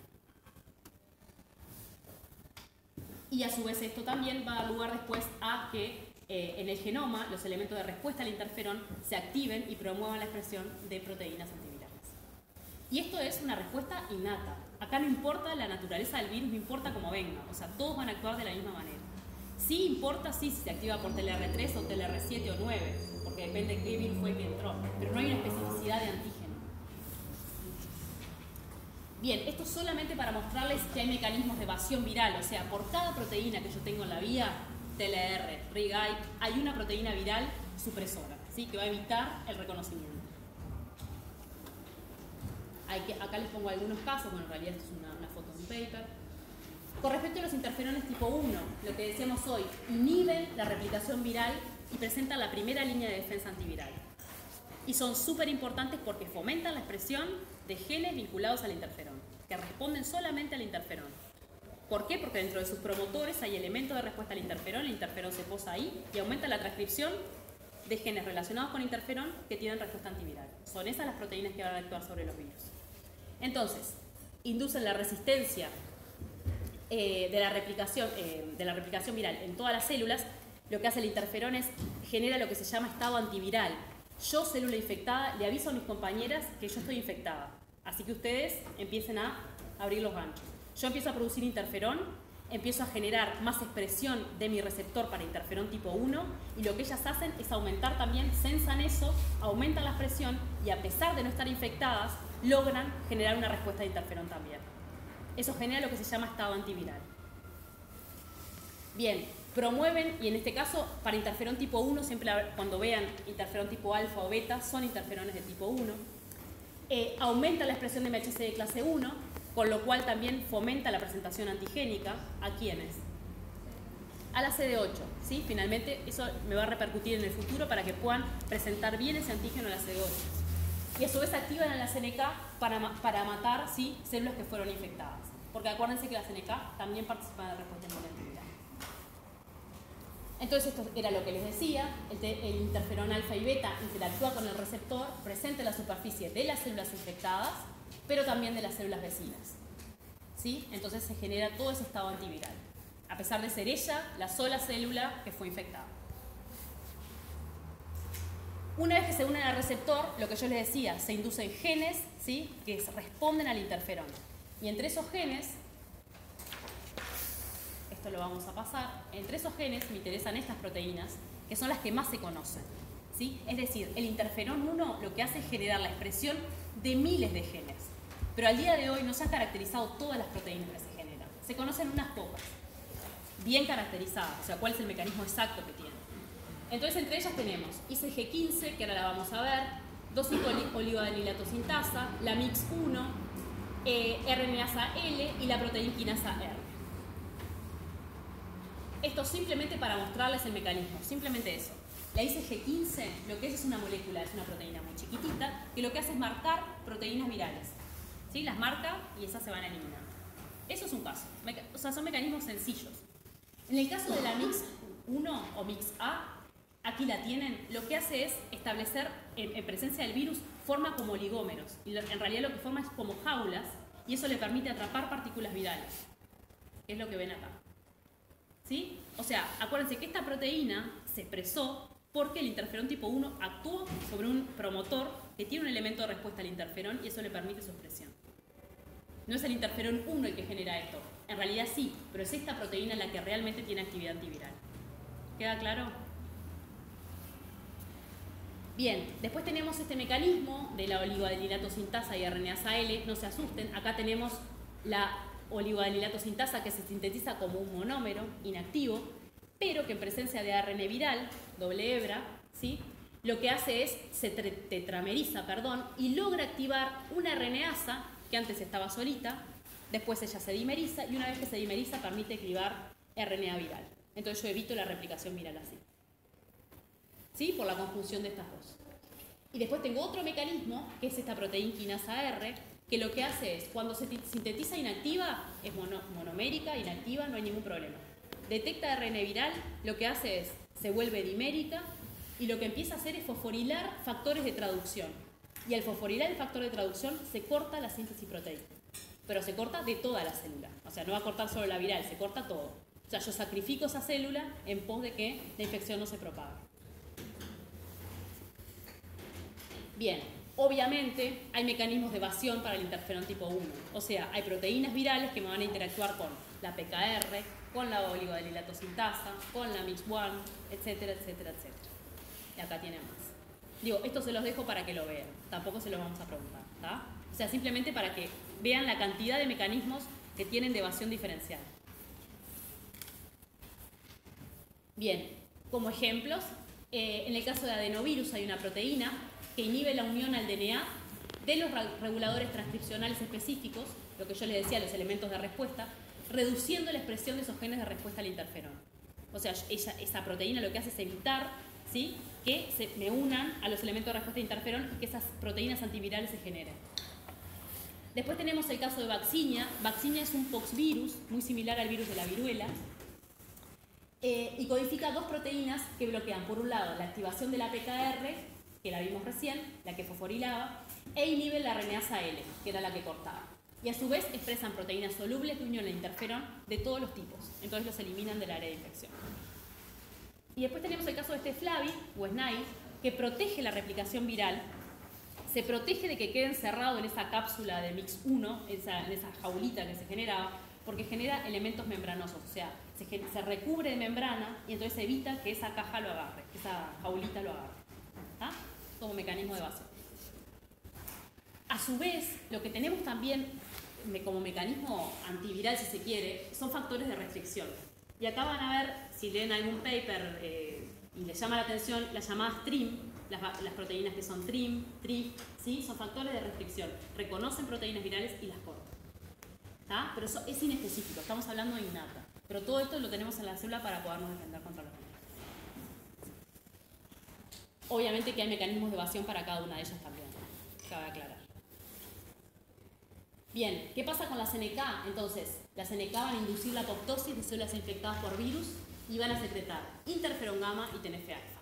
Y a su vez esto también va a dar lugar después a que en el genoma los elementos de respuesta al interferón se activen y promuevan la expresión de proteínas antivirales. Y esto es una respuesta innata. Acá no importa la naturaleza del virus, no importa cómo venga, o sea, todos van a actuar de la misma manera. Sí importa si se activa por TLR3 o TLR7 o 9, porque depende de qué virus fue el que entró, pero no hay una especificidad de antígeno. Bien, esto solamente para mostrarles que hay mecanismos de evasión viral, o sea, por cada proteína que yo tengo en la vía, TLR, Rigai, hay una proteína viral supresora, ¿sí? Que va a evitar el reconocimiento. Acá les pongo algunos casos, bueno, en realidad esto es una foto de un paper. Con respecto a los interferones tipo 1, lo que decíamos hoy, inhiben la replicación viral y presentan la primera línea de defensa antiviral. Y son súper importantes porque fomentan la expresión de genes vinculados al interferón, que responden solamente al interferón. ¿Por qué? Porque dentro de sus promotores hay elementos de respuesta al interferón, el interferón se posa ahí y aumenta la transcripción de genes relacionados con interferón que tienen respuesta antiviral. Son esas las proteínas que van a actuar sobre los virus. Entonces, inducen la resistencia de la replicación viral en todas las células. Lo que hace el interferón es genera lo que se llama estado antiviral. Yo, célula infectada, le aviso a mis compañeras que yo estoy infectada. Así que ustedes empiecen a abrir los ganchos. Yo empiezo a producir interferón, empiezo a generar más expresión de mi receptor para interferón tipo 1 y lo que ellas hacen es aumentar también, sensan eso, aumentan la expresión y a pesar de no estar infectadas, logran generar una respuesta de interferón también. Eso genera lo que se llama estado antiviral. Bien, promueven, y en este caso para interferón tipo 1, siempre cuando vean interferón tipo alfa o beta, son interferones de tipo 1. Aumenta la expresión de MHC de clase 1, con lo cual también fomenta la presentación antigénica. ¿A quiénes? A la CD8, ¿sí? Finalmente eso me va a repercutir en el futuro para que puedan presentar bien ese antígeno a la CD8. Y a su vez activan a la CNK para matar, ¿sí?, células que fueron infectadas. Porque acuérdense que la CNK también participa en la respuesta inmune antiviral. Entonces esto era lo que les decía, el interferón alfa y beta interactúa con el receptor presente en la superficie de las células infectadas, pero también de las células vecinas. ¿Sí? Entonces se genera todo ese estado antiviral, a pesar de ser ella la sola célula que fue infectada. Una vez que se unen al receptor, lo que yo les decía, se inducen genes, ¿sí?, que responden al interferón. Y entre esos genes, esto lo vamos a pasar, entre esos genes me interesan estas proteínas, que son las que más se conocen. ¿Sí? Es decir, el interferón 1 lo que hace es generar la expresión de miles de genes. Pero al día de hoy no se han caracterizado todas las proteínas que se generan. Se conocen unas pocas, bien caracterizadas, o sea, cuál es el mecanismo exacto que tienen. Entonces, entre ellas tenemos ICG15, que ahora la vamos a ver, 2,5-oligoadenilato sintasa, la MIX1, RNasa L y la proteína quinasa R. Esto simplemente para mostrarles el mecanismo, simplemente eso. La ICG15 lo que es una molécula, es una proteína muy chiquitita, que lo que hace es marcar proteínas virales. ¿Sí? Las marca y esas se van a eliminar. Eso es un caso. O sea, son mecanismos sencillos. En el caso de la MIX1 o MIX-A, aquí la tienen, lo que hace es establecer, en presencia del virus, forma como oligómeros. Y en realidad lo que forma es como jaulas, y eso le permite atrapar partículas virales, que es lo que ven acá. ¿Sí? O sea, acuérdense que esta proteína se expresó porque el interferón tipo 1 actuó sobre un promotor que tiene un elemento de respuesta al interferón y eso le permite su expresión. No es el interferón 1 el que genera esto, en realidad sí, pero es esta proteína la que realmente tiene actividad antiviral. ¿Queda claro? Bien, después tenemos este mecanismo de la oligoadenilato sintasa y RNasa L, no se asusten, acá tenemos la oligoadenilato sintasa que se sintetiza como un monómero inactivo, pero que en presencia de ARN viral, doble hebra, ¿sí?, lo que hace es, se tetrameriza, y logra activar una RNasa que antes estaba solita, después ella se dimeriza y una vez que se dimeriza permite clivar RNA viral. Entonces yo evito la replicación viral así. ¿Sí? Por la conjunción de estas dos. Y después tengo otro mecanismo, que es esta proteína quinasa R, que lo que hace es, cuando se sintetiza inactiva, es monomérica, inactiva, no hay ningún problema. Detecta RNA viral, lo que hace es, se vuelve dimérica y lo que empieza a hacer es fosforilar factores de traducción. Y al fosforilar el factor de traducción se corta la síntesis proteica. Pero se corta de toda la célula. O sea, no va a cortar solo la viral, se corta todo. O sea, yo sacrifico esa célula en pos de que la infección no se propague. Bien, obviamente hay mecanismos de evasión para el interferón tipo 1. O sea, hay proteínas virales que me van a interactuar con la PKR, con la oligoadenilato sintasa, con la MIX1, etcétera, etcétera, etcétera. Y acá tienen más. Digo, esto se los dejo para que lo vean. Tampoco se los vamos a preguntar, ¿tá? O sea, simplemente para que vean la cantidad de mecanismos que tienen de evasión diferencial. Bien, como ejemplos, en el caso de adenovirus hay una proteína que inhibe la unión al DNA de los reguladores transcripcionales específicos, lo que yo les decía, los elementos de respuesta, reduciendo la expresión de esos genes de respuesta al interferón. O sea, esa proteína lo que hace es evitar ¿sí? Que me unan a los elementos de respuesta de interferón y que esas proteínas antivirales se generen. Después tenemos el caso de Vaccinia. Vaccinia es un poxvirus muy similar al virus de la viruela y codifica dos proteínas que bloquean, por un lado, la activación de la PKR, que la vimos recién, la que fosforilaba, e inhiben la RNasa L, que era la que cortaba. Y a su vez expresan proteínas solubles de unión e interferón de todos los tipos. Entonces los eliminan del área de infección. Y después tenemos el caso de este Flavi, o SNAIL, que protege la replicación viral, se protege de que quede encerrado en esa cápsula de MIX1, en esa jaulita que se generaba, porque genera elementos membranosos, o sea, se recubre de membrana y entonces evita que esa caja lo agarre, que esa jaulita lo agarre. ¿Está? Como mecanismo de evasión. A su vez, lo que tenemos también como mecanismo antiviral, si se quiere, son factores de restricción. Y acá van a ver, si leen algún paper y les llama la atención, las llamadas TRIM, las proteínas que son TRIM, TRIP, ¿sí? Son factores de restricción. Reconocen proteínas virales y las cortan. ¿Tá? Pero eso es inespecífico, estamos hablando de innata. Pero todo esto lo tenemos en la célula para podernos defender contra los virus. Obviamente que hay mecanismos de evasión para cada una de ellas también, cabe aclarar. Bien, ¿qué pasa con la CNK? Entonces, la CNK van a inducir la apoptosis de células infectadas por virus y van a secretar interferón gamma y TNF-alfa.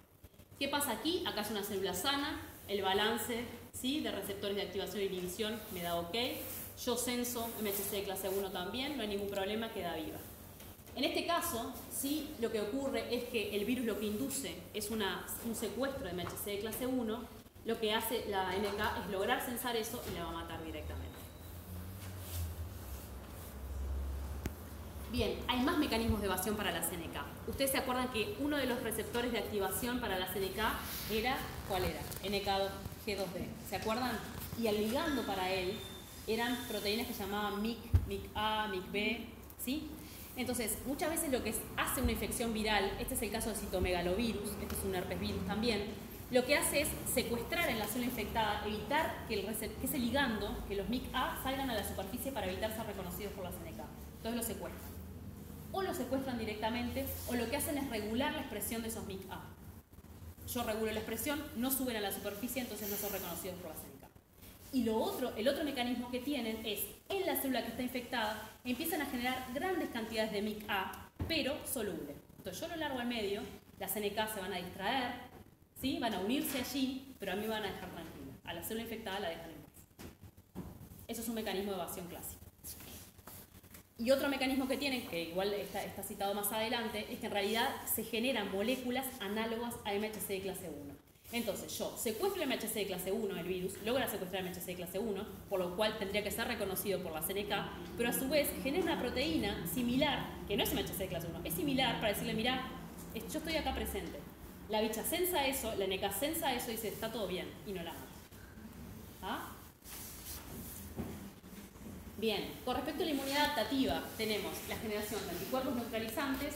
¿Qué pasa aquí? Acá es una célula sana, el balance, ¿sí?, de receptores de activación e inhibición me da ok. Yo censo MHC de clase 1 también, no hay ningún problema, queda viva. En este caso, sí, lo que ocurre es que el virus lo que induce es un secuestro de MHC de clase 1, lo que hace la NK es lograr censar eso y la va a matar directamente. Bien, hay más mecanismos de evasión para la CNK. Ustedes se acuerdan que uno de los receptores de activación para la CNK era, ¿cuál era? NK2G2D. ¿Se acuerdan? Y el ligando para él eran proteínas que se llamaban MIC, MIC-A, MIC-B, ¿sí? Entonces, muchas veces lo que hace una infección viral, este es el caso de citomegalovirus, este es un herpes virus también, lo que hace es secuestrar en la célula infectada, evitar que ese ligando, que los MIC-A salgan a la superficie para evitar ser reconocidos por la CNK. Entonces lo secuestran. O lo secuestran directamente, o lo que hacen es regular la expresión de esos MIC-A. Yo regulo la expresión, no suben a la superficie, entonces no son reconocidos por la CNK. Y el otro mecanismo que tienen es, en la célula que está infectada, empiezan a generar grandes cantidades de MIC-A, pero soluble. Entonces yo lo largo al medio, las CNK se van a distraer, ¿sí?, van a unirse allí, pero a mí me van a dejar tranquila. A la célula infectada la dejan en paz. Eso es un mecanismo de evasión clásico. Y otro mecanismo que tienen, que igual está citado más adelante, es que en realidad se generan moléculas análogas a MHC de clase 1. Entonces yo secuestro el MHC de clase 1, el virus, logra secuestrar el MHC de clase 1, por lo cual tendría que ser reconocido por la CNK, pero a su vez genera una proteína similar, que no es MHC de clase 1, es similar para decirle, mirá, yo estoy acá presente. La bicha sensa eso, la NK sensa eso y dice, está todo bien, y no la mata. ¿Ah? Bien, con respecto a la inmunidad adaptativa, tenemos la generación de anticuerpos neutralizantes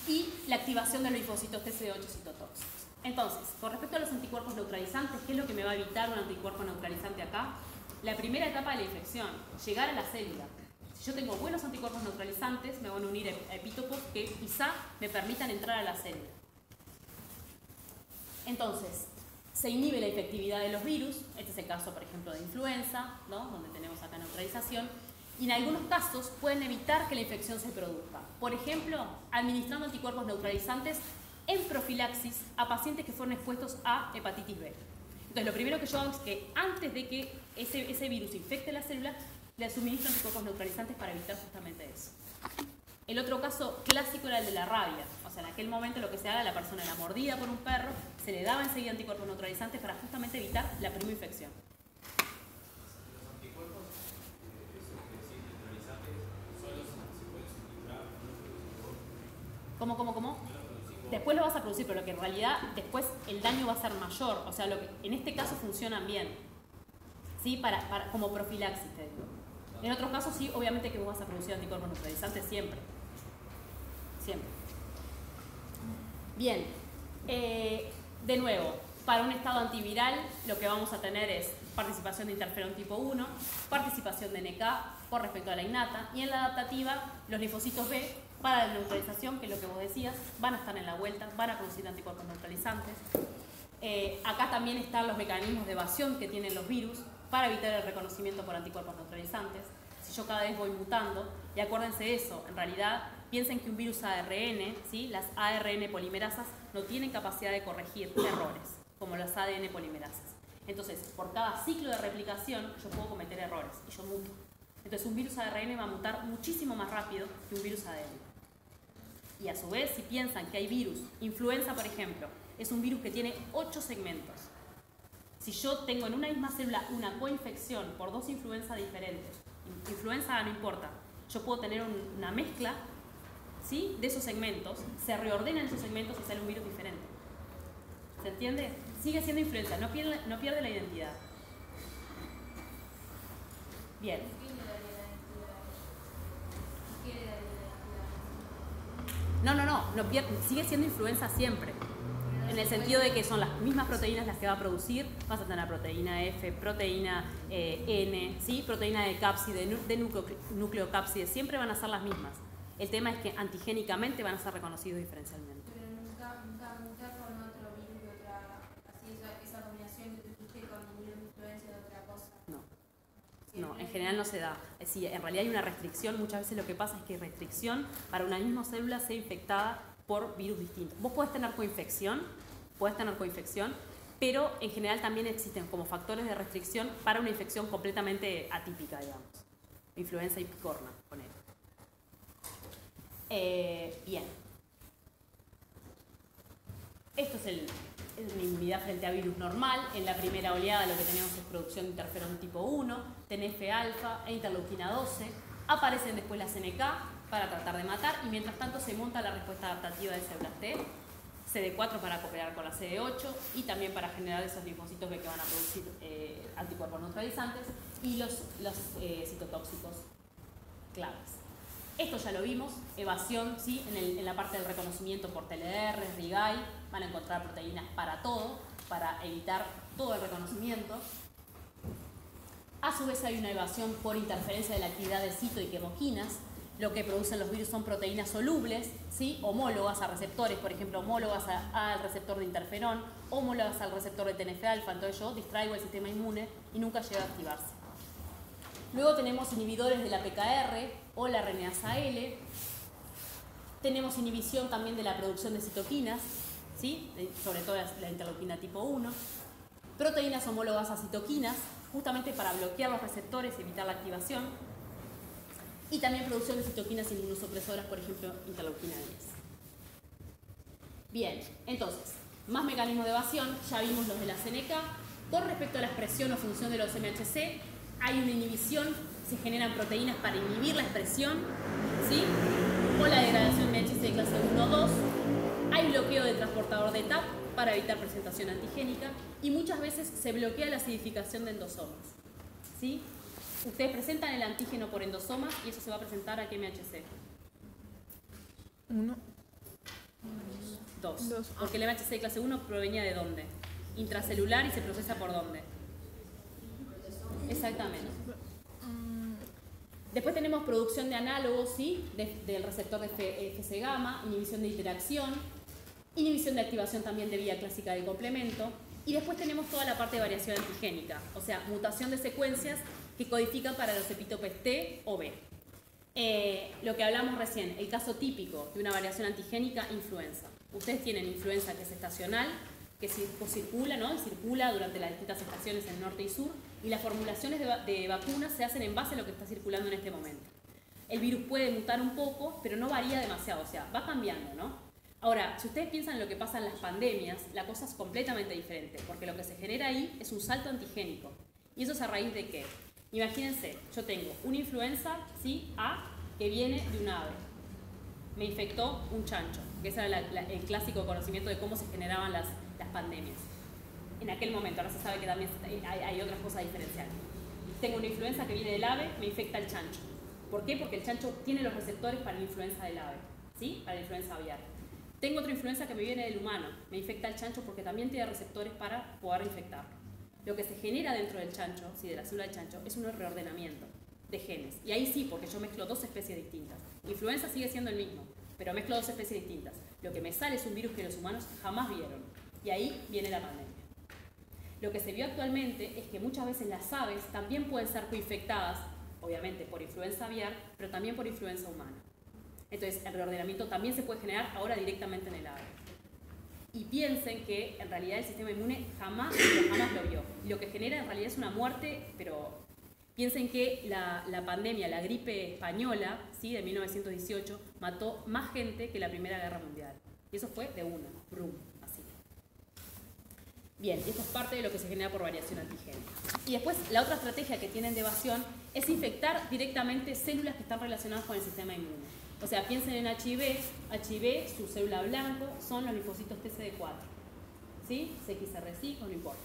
y la activación de los linfocitos TCD8 citotóxicos. Entonces, con respecto a los anticuerpos neutralizantes, ¿qué es lo que me va a evitar un anticuerpo neutralizante acá? La primera etapa de la infección, llegar a la célula. Si yo tengo buenos anticuerpos neutralizantes, me van a unir a epítopos que quizá me permitan entrar a la célula. Entonces, se inhibe la infectividad de los virus, este es el caso, por ejemplo, de influenza, ¿no?, donde tenemos acá neutralización, y en algunos casos pueden evitar que la infección se produzca. Por ejemplo, administrando anticuerpos neutralizantes en profilaxis a pacientes que fueron expuestos a hepatitis B. Entonces, lo primero que yo hago es que antes de que ese virus infecte la célula, le suministro anticuerpos neutralizantes para evitar justamente eso. El otro caso clásico era el de la rabia. O sea, en aquel momento lo que se haga, la persona era mordida por un perro, se le daba enseguida anticuerpos neutralizantes para justamente evitar la primera infección. Los anticuerpos, esos neutralizantes, solo se pueden suministrar. ¿Cómo? Después lo vas a producir, pero que en realidad después el daño va a ser mayor. O sea, en este caso funcionan bien. ¿Sí? Como profilaxis, te digo. En otros casos sí, obviamente que vos vas a producir anticuerpos neutralizantes siempre. Siempre. Bien. De nuevo, para un estado antiviral lo que vamos a tener es participación de interferón tipo 1, participación de NK con respecto a la innata, y en la adaptativa los linfocitos B Para la neutralización, que es lo que vos decías, van a estar en la vuelta, van a producir anticuerpos neutralizantes. Acá también están los mecanismos de evasión que tienen los virus para evitar el reconocimiento por anticuerpos neutralizantes. Si yo cada vez voy mutando, y acuérdense de eso, en realidad piensen que un virus ARN, ¿sí? Las ARN polimerasas no tienen capacidad de corregir errores, como las ADN polimerasas. Entonces, por cada ciclo de replicación, yo puedo cometer errores y yo muto. Entonces, un virus ARN va a mutar muchísimo más rápido que un virus ADN. Y a su vez, si piensan que hay virus, influenza, por ejemplo, es un virus que tiene 8 segmentos. Si yo tengo en una misma célula una coinfección por 2 influenzas diferentes, influenza no importa, yo puedo tener una mezcla, ¿sí?, de esos segmentos, se reordenan esos segmentos y sale un virus diferente. ¿Se entiende? Sigue siendo influenza, no pierde la identidad. Bien. No pierde, sigue siendo influenza siempre. En el sentido de que son las mismas proteínas las que va a producir. Vas a tener proteína F, proteína N, ¿sí? Proteína de cápside, de nucleocápside, siempre van a ser las mismas. El tema es que antigénicamente van a ser reconocidos diferencialmente. Pero nunca mutar con otro virus de otra, así esa combinación que tuviste con un virus de influencia de otra cosa. No, en general no se da. Es decir, en realidad hay una restricción. Muchas veces lo que pasa es que hay restricción para una misma célula sea infectada por virus distintos. Vos podés tener coinfección, pero en general también existen como factores de restricción para una infección completamente atípica, digamos. Influenza y picorna, ponele. Bien. Esto es una inmunidad frente a virus normal. En la primera oleada lo que tenemos es producción de interferón tipo 1, TNF-alfa e interleuquina 12. Aparecen después las NK para tratar de matar y mientras tanto se monta la respuesta adaptativa de células T, CD4 para cooperar con la CD8 y también para generar esos linfocitos que van a producir anticuerpos neutralizantes y los citotóxicos claves. Esto ya lo vimos, evasión, ¿sí? En la parte del reconocimiento por TLR, RIGAI, van a encontrar proteínas para todo, para evitar todo el reconocimiento. A su vez hay una evasión por interferencia de la actividad de cito y quimoquinas. Lo que producen los virus son proteínas solubles, ¿sí? Homólogas a receptores, por ejemplo, homólogas al receptor de interferón, homólogas al receptor de TNF-alfa, entonces yo distraigo el sistema inmune y nunca llega a activarse. Luego tenemos inhibidores de la PKR o la RNasa L. Tenemos inhibición también de la producción de citoquinas, ¿sí? Sobre todo la interleuquina tipo 1. Proteínas homólogas a citoquinas, justamente para bloquear los receptores y evitar la activación. Y también producción de citoquinas inmunosupresoras, por ejemplo, interleuquina 10. Bien, entonces, más mecanismos de evasión, ya vimos los de la CNK. Con respecto a la expresión o función de los MHC, hay una inhibición, se generan proteínas para inhibir la expresión, ¿sí? O la degradación MHC de clase 1-2. Hay bloqueo de transportador de TAP para evitar presentación antigénica y muchas veces se bloquea la acidificación de endosomas, ¿sí? Ustedes presentan el antígeno por endosomas y eso se va a presentar a qué MHC. 1. 2. Porque el MHC de clase 1 provenía de dónde? Intracelular y se procesa por dónde. Exactamente. Después tenemos producción de análogos, ¿sí? Del receptor de Fc gamma, inhibición de interacción, inhibición de activación también de vía clásica del complemento. Y después tenemos toda la parte de variación antigénica, o sea, mutación de secuencias que codifican para los epitopes T o B. Lo que hablamos recién, el caso típico de una variación antigénica, influenza. Ustedes tienen influenza que es estacional, que circula, ¿no? Y circula durante las distintas estaciones en norte y sur, y las formulaciones de vacunas se hacen en base a lo que está circulando en este momento. El virus puede mutar un poco, pero no varía demasiado, o sea, va cambiando, ¿no? Ahora, si ustedes piensan en lo que pasa en las pandemias, la cosa es completamente diferente, porque lo que se genera ahí es un salto antigénico. ¿Y eso es a raíz de qué? Imagínense, yo tengo una influenza, ¿sí? A, que viene de un ave. Me infectó un chancho, que ese era el clásico conocimiento de cómo se generaban las pandemias. En aquel momento, ahora se sabe que también hay otras cosas diferenciales. Tengo una influenza que viene del ave, me infecta el chancho. ¿Por qué? Porque el chancho tiene los receptores para la influenza del ave, ¿sí? Para la influenza aviar. Tengo otra influenza que me viene del humano, me infecta el chancho porque también tiene receptores para poder infectarlo. Lo que se genera dentro del chancho, ¿sí? De la célula del chancho, es un reordenamiento. de genes. Y ahí sí, porque yo mezclo dos especies distintas. Influenza sigue siendo el mismo, pero mezclo dos especies distintas. Lo que me sale es un virus que los humanos jamás vieron. Y ahí viene la pandemia. Lo que se vio actualmente es que muchas veces las aves también pueden ser coinfectadas, obviamente por influenza aviar, pero también por influenza humana. Entonces, el reordenamiento también se puede generar ahora directamente en el ave. Y piensen que en realidad el sistema inmune jamás lo vio. Y lo que genera en realidad es una muerte, pero piensen que la pandemia, la gripe española, ¿sí?, de 1918, mató más gente que la Primera Guerra Mundial. Y eso fue de una, brum, así. Bien, esto es parte de lo que se genera por variación antigénica. Y después, la otra estrategia que tienen de evasión es infectar directamente células que están relacionadas con el sistema inmune. O sea, piensen en HIV, su célula blanco son los linfocitos TCD4, ¿sí? CXRC, no importa.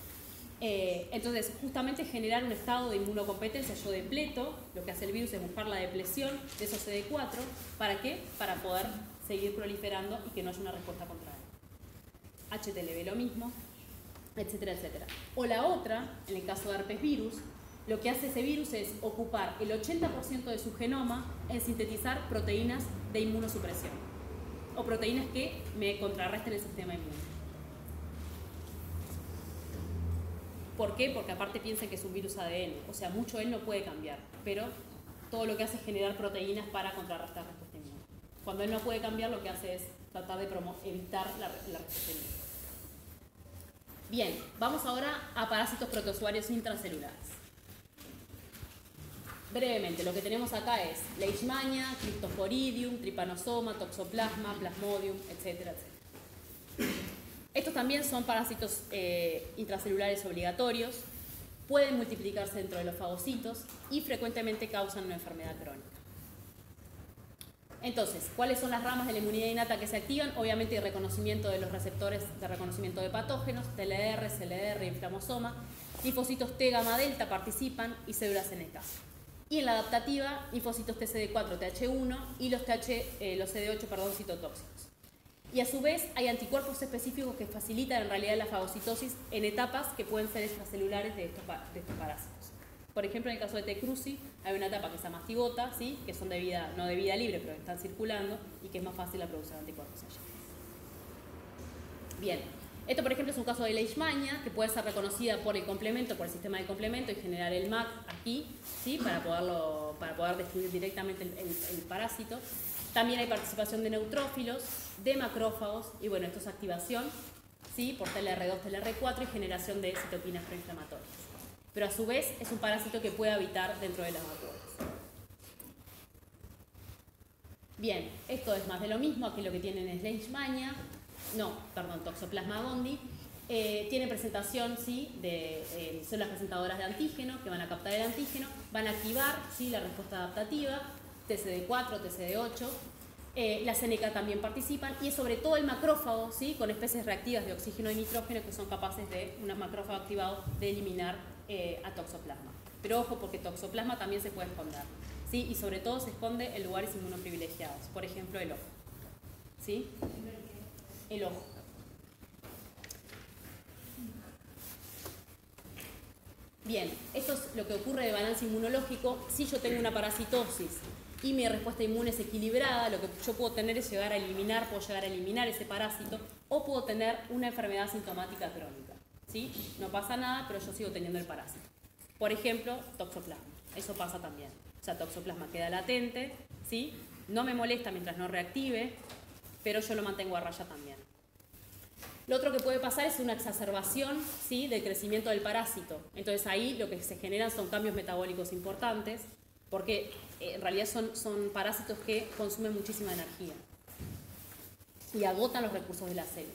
Entonces, justamente generar un estado de inmunocompetencia, yo depleto, lo que hace el virus es buscar la depresión de esos CD4, ¿para qué? Para poder seguir proliferando y que no haya una respuesta contra él. HTLV lo mismo, etcétera, etcétera. O la otra, en el caso de herpes virus, lo que hace ese virus es ocupar el 80% de su genoma en sintetizar proteínas de inmunosupresión o proteínas que me contrarresten el sistema inmune. ¿Por qué? Porque aparte piensen que es un virus ADN, o sea, mucho él no puede cambiar, pero todo lo que hace es generar proteínas para contrarrestar la respuesta inmune. Cuando él no puede cambiar, lo que hace es tratar de evitar la respuesta inmune. Bien, vamos ahora a parásitos protozoarios intracelulares. Brevemente, lo que tenemos acá es Leishmania, Cryptosporidium, Trypanosoma, Toxoplasma, Plasmodium, etcétera, etcétera. Estos también son parásitos intracelulares obligatorios, pueden multiplicarse dentro de los fagocitos y frecuentemente causan una enfermedad crónica. Entonces, ¿cuáles son las ramas de la inmunidad innata que se activan? Obviamente el reconocimiento de los receptores de reconocimiento de patógenos, TLR, CLR, inflamosoma, linfocitos T, gamma delta participan y células NK. Y en la adaptativa, linfocitos TCD4, TH1 y los CD8, citotóxicos. Y a su vez hay anticuerpos específicos que facilitan en realidad la fagocitosis en etapas que pueden ser extracelulares de estos parásitos. Por ejemplo, en el caso de T. cruzi hay una etapa que se llama mastigota, ¿sí?, que son no de vida libre, pero que están circulando y que es más fácil la producción de anticuerpos allá. Bien, esto por ejemplo es un caso de Leishmania que puede ser reconocida por el complemento, por el sistema de complemento y generar el MAC aquí, ¿sí?, para poder destruir directamente el parásito. También hay participación de neutrófilos, de macrófagos y bueno, esto es activación, ¿sí?, por TLR2, TLR4 y generación de citoquinas proinflamatorias. Pero a su vez es un parásito que puede habitar dentro de las vacuolas. Bien, esto es más de lo mismo, aquí lo que tienen es Leishmania, Toxoplasma gondii. Tiene presentación, ¿sí?, de células presentadoras de antígeno que van a captar el antígeno, van a activar, ¿sí?, la respuesta adaptativa, TCD4, TCD8. Las NK también participan y es sobre todo el macrófago, ¿sí?, con especies reactivas de oxígeno y nitrógeno que son capaces de, un macrófago activado, de eliminar a toxoplasma. Pero ojo, porque toxoplasma también se puede esconder, ¿sí?, y sobre todo se esconde en lugares inmunoprivilegiados, por ejemplo el ojo, ¿sí? El ojo. Bien, esto es lo que ocurre de balance inmunológico. Si yo tengo una parasitosis y mi respuesta inmune es equilibrada, lo que yo puedo tener es llegar a eliminar ese parásito o puedo tener una enfermedad sintomática crónica, ¿sí? No pasa nada, pero yo sigo teniendo el parásito. Por ejemplo, toxoplasma. Eso pasa también. O sea, toxoplasma queda latente, ¿sí? No me molesta mientras no reactive, pero yo lo mantengo a raya también. Lo otro que puede pasar es una exacerbación, ¿sí?, del crecimiento del parásito. Entonces ahí lo que se generan son cambios metabólicos importantes, porque en realidad son parásitos que consumen muchísima energía y agotan los recursos de la célula.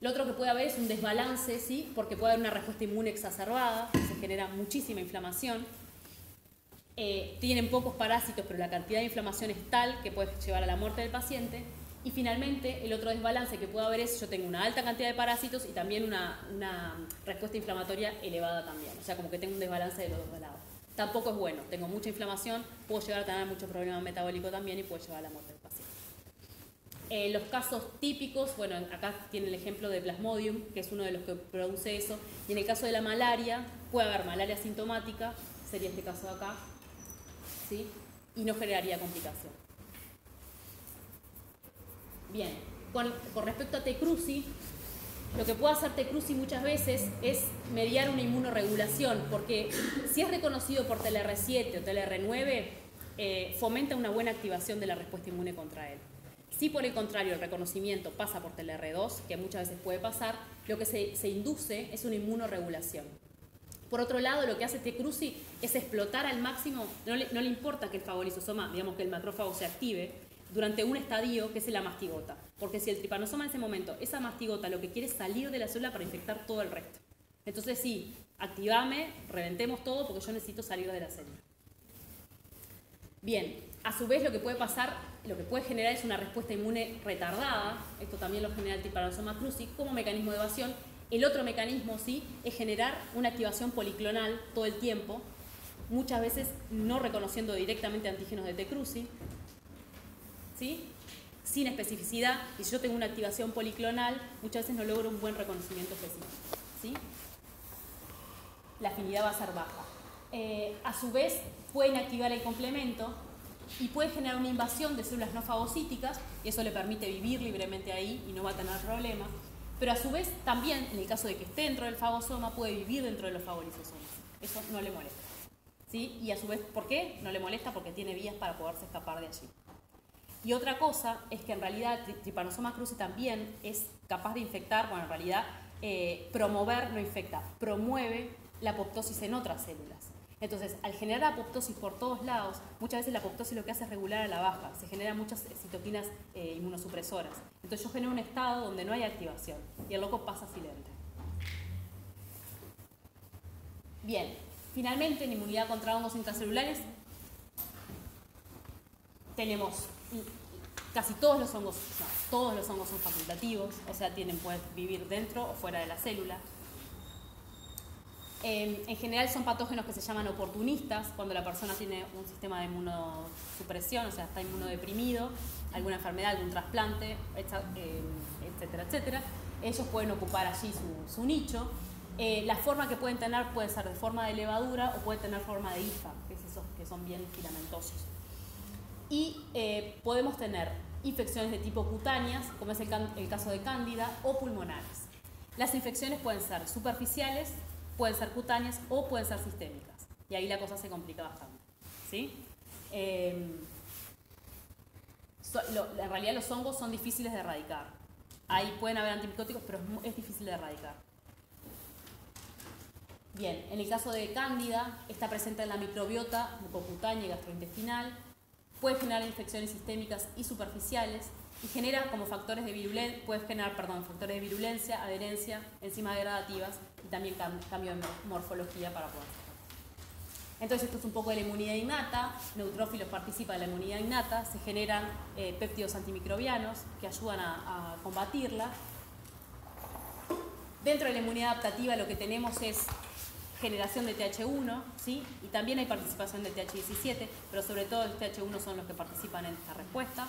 Lo otro que puede haber es un desbalance, ¿sí?, porque puede haber una respuesta inmune exacerbada, se genera muchísima inflamación. Tienen pocos parásitos, pero la cantidad de inflamación es tal que puede llevar a la muerte del paciente. Y finalmente, el otro desbalance que puede haber es yo tengo una alta cantidad de parásitos y también una respuesta inflamatoria elevada también. O sea, como que tengo un desbalance de los dos lados. Tampoco es bueno. Tengo mucha inflamación, puedo llegar a tener mucho problema metabólico también y puede llevar a la muerte del paciente. Los casos típicos, bueno, acá tiene el ejemplo de Plasmodium, que es uno de los que produce eso. Y en el caso de la malaria, puede haber malaria sintomática, sería este caso de acá. ¿sí? Y no generaría complicación. Bien, con respecto a T. cruzi, lo que puede hacer T. cruzi muchas veces es mediar una inmunoregulación, porque si es reconocido por TLR7 o TLR9, fomenta una buena activación de la respuesta inmune contra él. Si por el contrario el reconocimiento pasa por TLR2, que muchas veces puede pasar, lo que se induce es una inmunoregulación. Por otro lado, lo que hace T. cruzi es explotar al máximo, no le importa que el fagolisosoma, digamos que el macrófago se active, durante un estadio que es la mastigota. Porque si el tripanosoma en ese momento, esa mastigota lo que quiere es salir de la célula para infectar todo el resto. Entonces sí, activame, reventemos todo porque yo necesito salir de la célula. Bien, a su vez lo que puede pasar, lo que puede generar es una respuesta inmune retardada. Esto también lo genera el tripanosoma cruzi como mecanismo de evasión. El otro mecanismo, sí, es generar una activación policlonal todo el tiempo, muchas veces no reconociendo directamente antígenos de T. cruzi, ¿sí? Sin especificidad, y si yo tengo una activación policlonal, muchas veces no logro un buen reconocimiento específico, ¿sí? La afinidad va a ser baja. A su vez, pueden activar el complemento y puede generar una invasión de células no fagocíticas, y eso le permite vivir libremente ahí y no va a tener problemas. Pero a su vez, también, en el caso de que esté dentro del fagosoma, puede vivir dentro de los fagolisosomas. Eso no le molesta, ¿sí? Y a su vez, ¿por qué? No le molesta porque tiene vías para poderse escapar de allí. Y otra cosa es que en realidad el tripanosoma cruzi también es capaz de infectar, bueno, en realidad promover, no infecta, promueve la apoptosis en otras células. Entonces, al generar apoptosis por todos lados, muchas veces la apoptosis lo que hace es regular a la baja, se generan muchas citoquinas inmunosupresoras. Entonces yo genero un estado donde no hay activación y el loco pasa silente. Bien, finalmente en inmunidad contra hongos intracelulares tenemos casi todos los hongos, no, todos los hongos son facultativos, o sea, pueden vivir dentro o fuera de la célula. En general son patógenos que se llaman oportunistas, cuando la persona tiene un sistema de inmunosupresión, o sea, está inmunodeprimido, alguna enfermedad, algún trasplante, etcétera, etcétera. Ellos pueden ocupar allí su nicho. La forma que pueden tener puede ser de forma de levadura o puede tener forma de hifa, que es esos que son bien filamentosos. Y podemos tener infecciones de tipo cutáneas, como es el caso de cándida, o pulmonares. Las infecciones pueden ser superficiales, pueden ser cutáneas o pueden ser sistémicas. Y ahí la cosa se complica bastante, ¿sí? En realidad los hongos son difíciles de erradicar. Ahí pueden haber antimicóticos, pero es difícil de erradicar. Bien, en el caso de cándida, está presente en la microbiota mucocutánea y gastrointestinal, puede generar infecciones sistémicas y superficiales y genera como factores de virulencia, factores de virulencia, adherencia, enzimas degradativas y también cambio de morfología para poder. Entonces esto es un poco de la inmunidad innata, neutrófilos participan de la inmunidad innata, se generan péptidos antimicrobianos que ayudan a combatirla. Dentro de la inmunidad adaptativa lo que tenemos es generación de TH1, ¿sí? Y también hay participación de TH17, pero sobre todo los TH1 son los que participan en esta respuesta.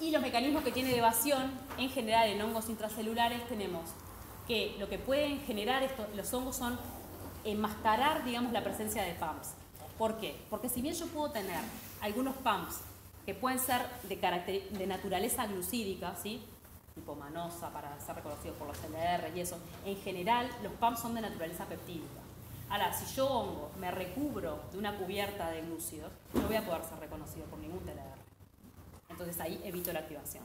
Y los mecanismos que tiene de evasión, en general en hongos intracelulares, tenemos que lo que pueden generar los hongos son enmascarar, digamos, la presencia de PAMPs. ¿Por qué? Porque si bien yo puedo tener algunos PAMPs que pueden ser de naturaleza glucídica, ¿sí? Tipo manosa para ser reconocidos por los LR y eso, en general los PAMPs son de naturaleza peptídica. Ahora, si yo hongo me recubro de una cubierta de glúcidos, no voy a poder ser reconocido por ningún TLR. Entonces ahí evito la activación.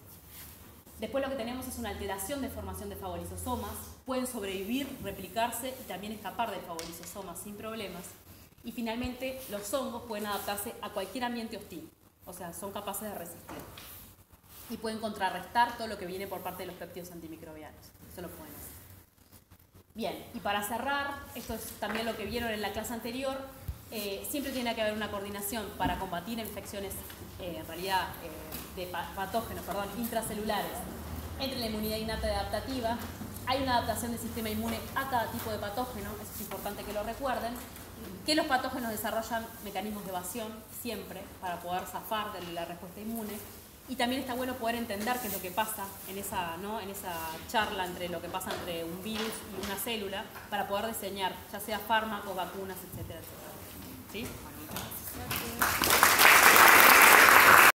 Después lo que tenemos es una alteración de formación de fagolisosomas. Pueden sobrevivir, replicarse y también escapar de fagolisosomas sin problemas. Y finalmente los hongos pueden adaptarse a cualquier ambiente hostil. O sea, son capaces de resistir. Y pueden contrarrestar todo lo que viene por parte de los péptidos antimicrobianos. Eso lo pueden hacer. Bien, y para cerrar, esto es también lo que vieron en la clase anterior, siempre tiene que haber una coordinación para combatir infecciones, en realidad, de patógenos, intracelulares, entre la inmunidad innata y adaptativa. Hay una adaptación del sistema inmune a cada tipo de patógeno, eso es importante que lo recuerden, que los patógenos desarrollan mecanismos de evasión siempre para poder zafar de la respuesta inmune. Y también está bueno poder entender qué es lo que pasa en esa charla entre lo que pasa entre un virus y una célula para poder diseñar ya sea fármacos, vacunas, etcétera, etcétera. ¿Sí? Bueno, muchas gracias.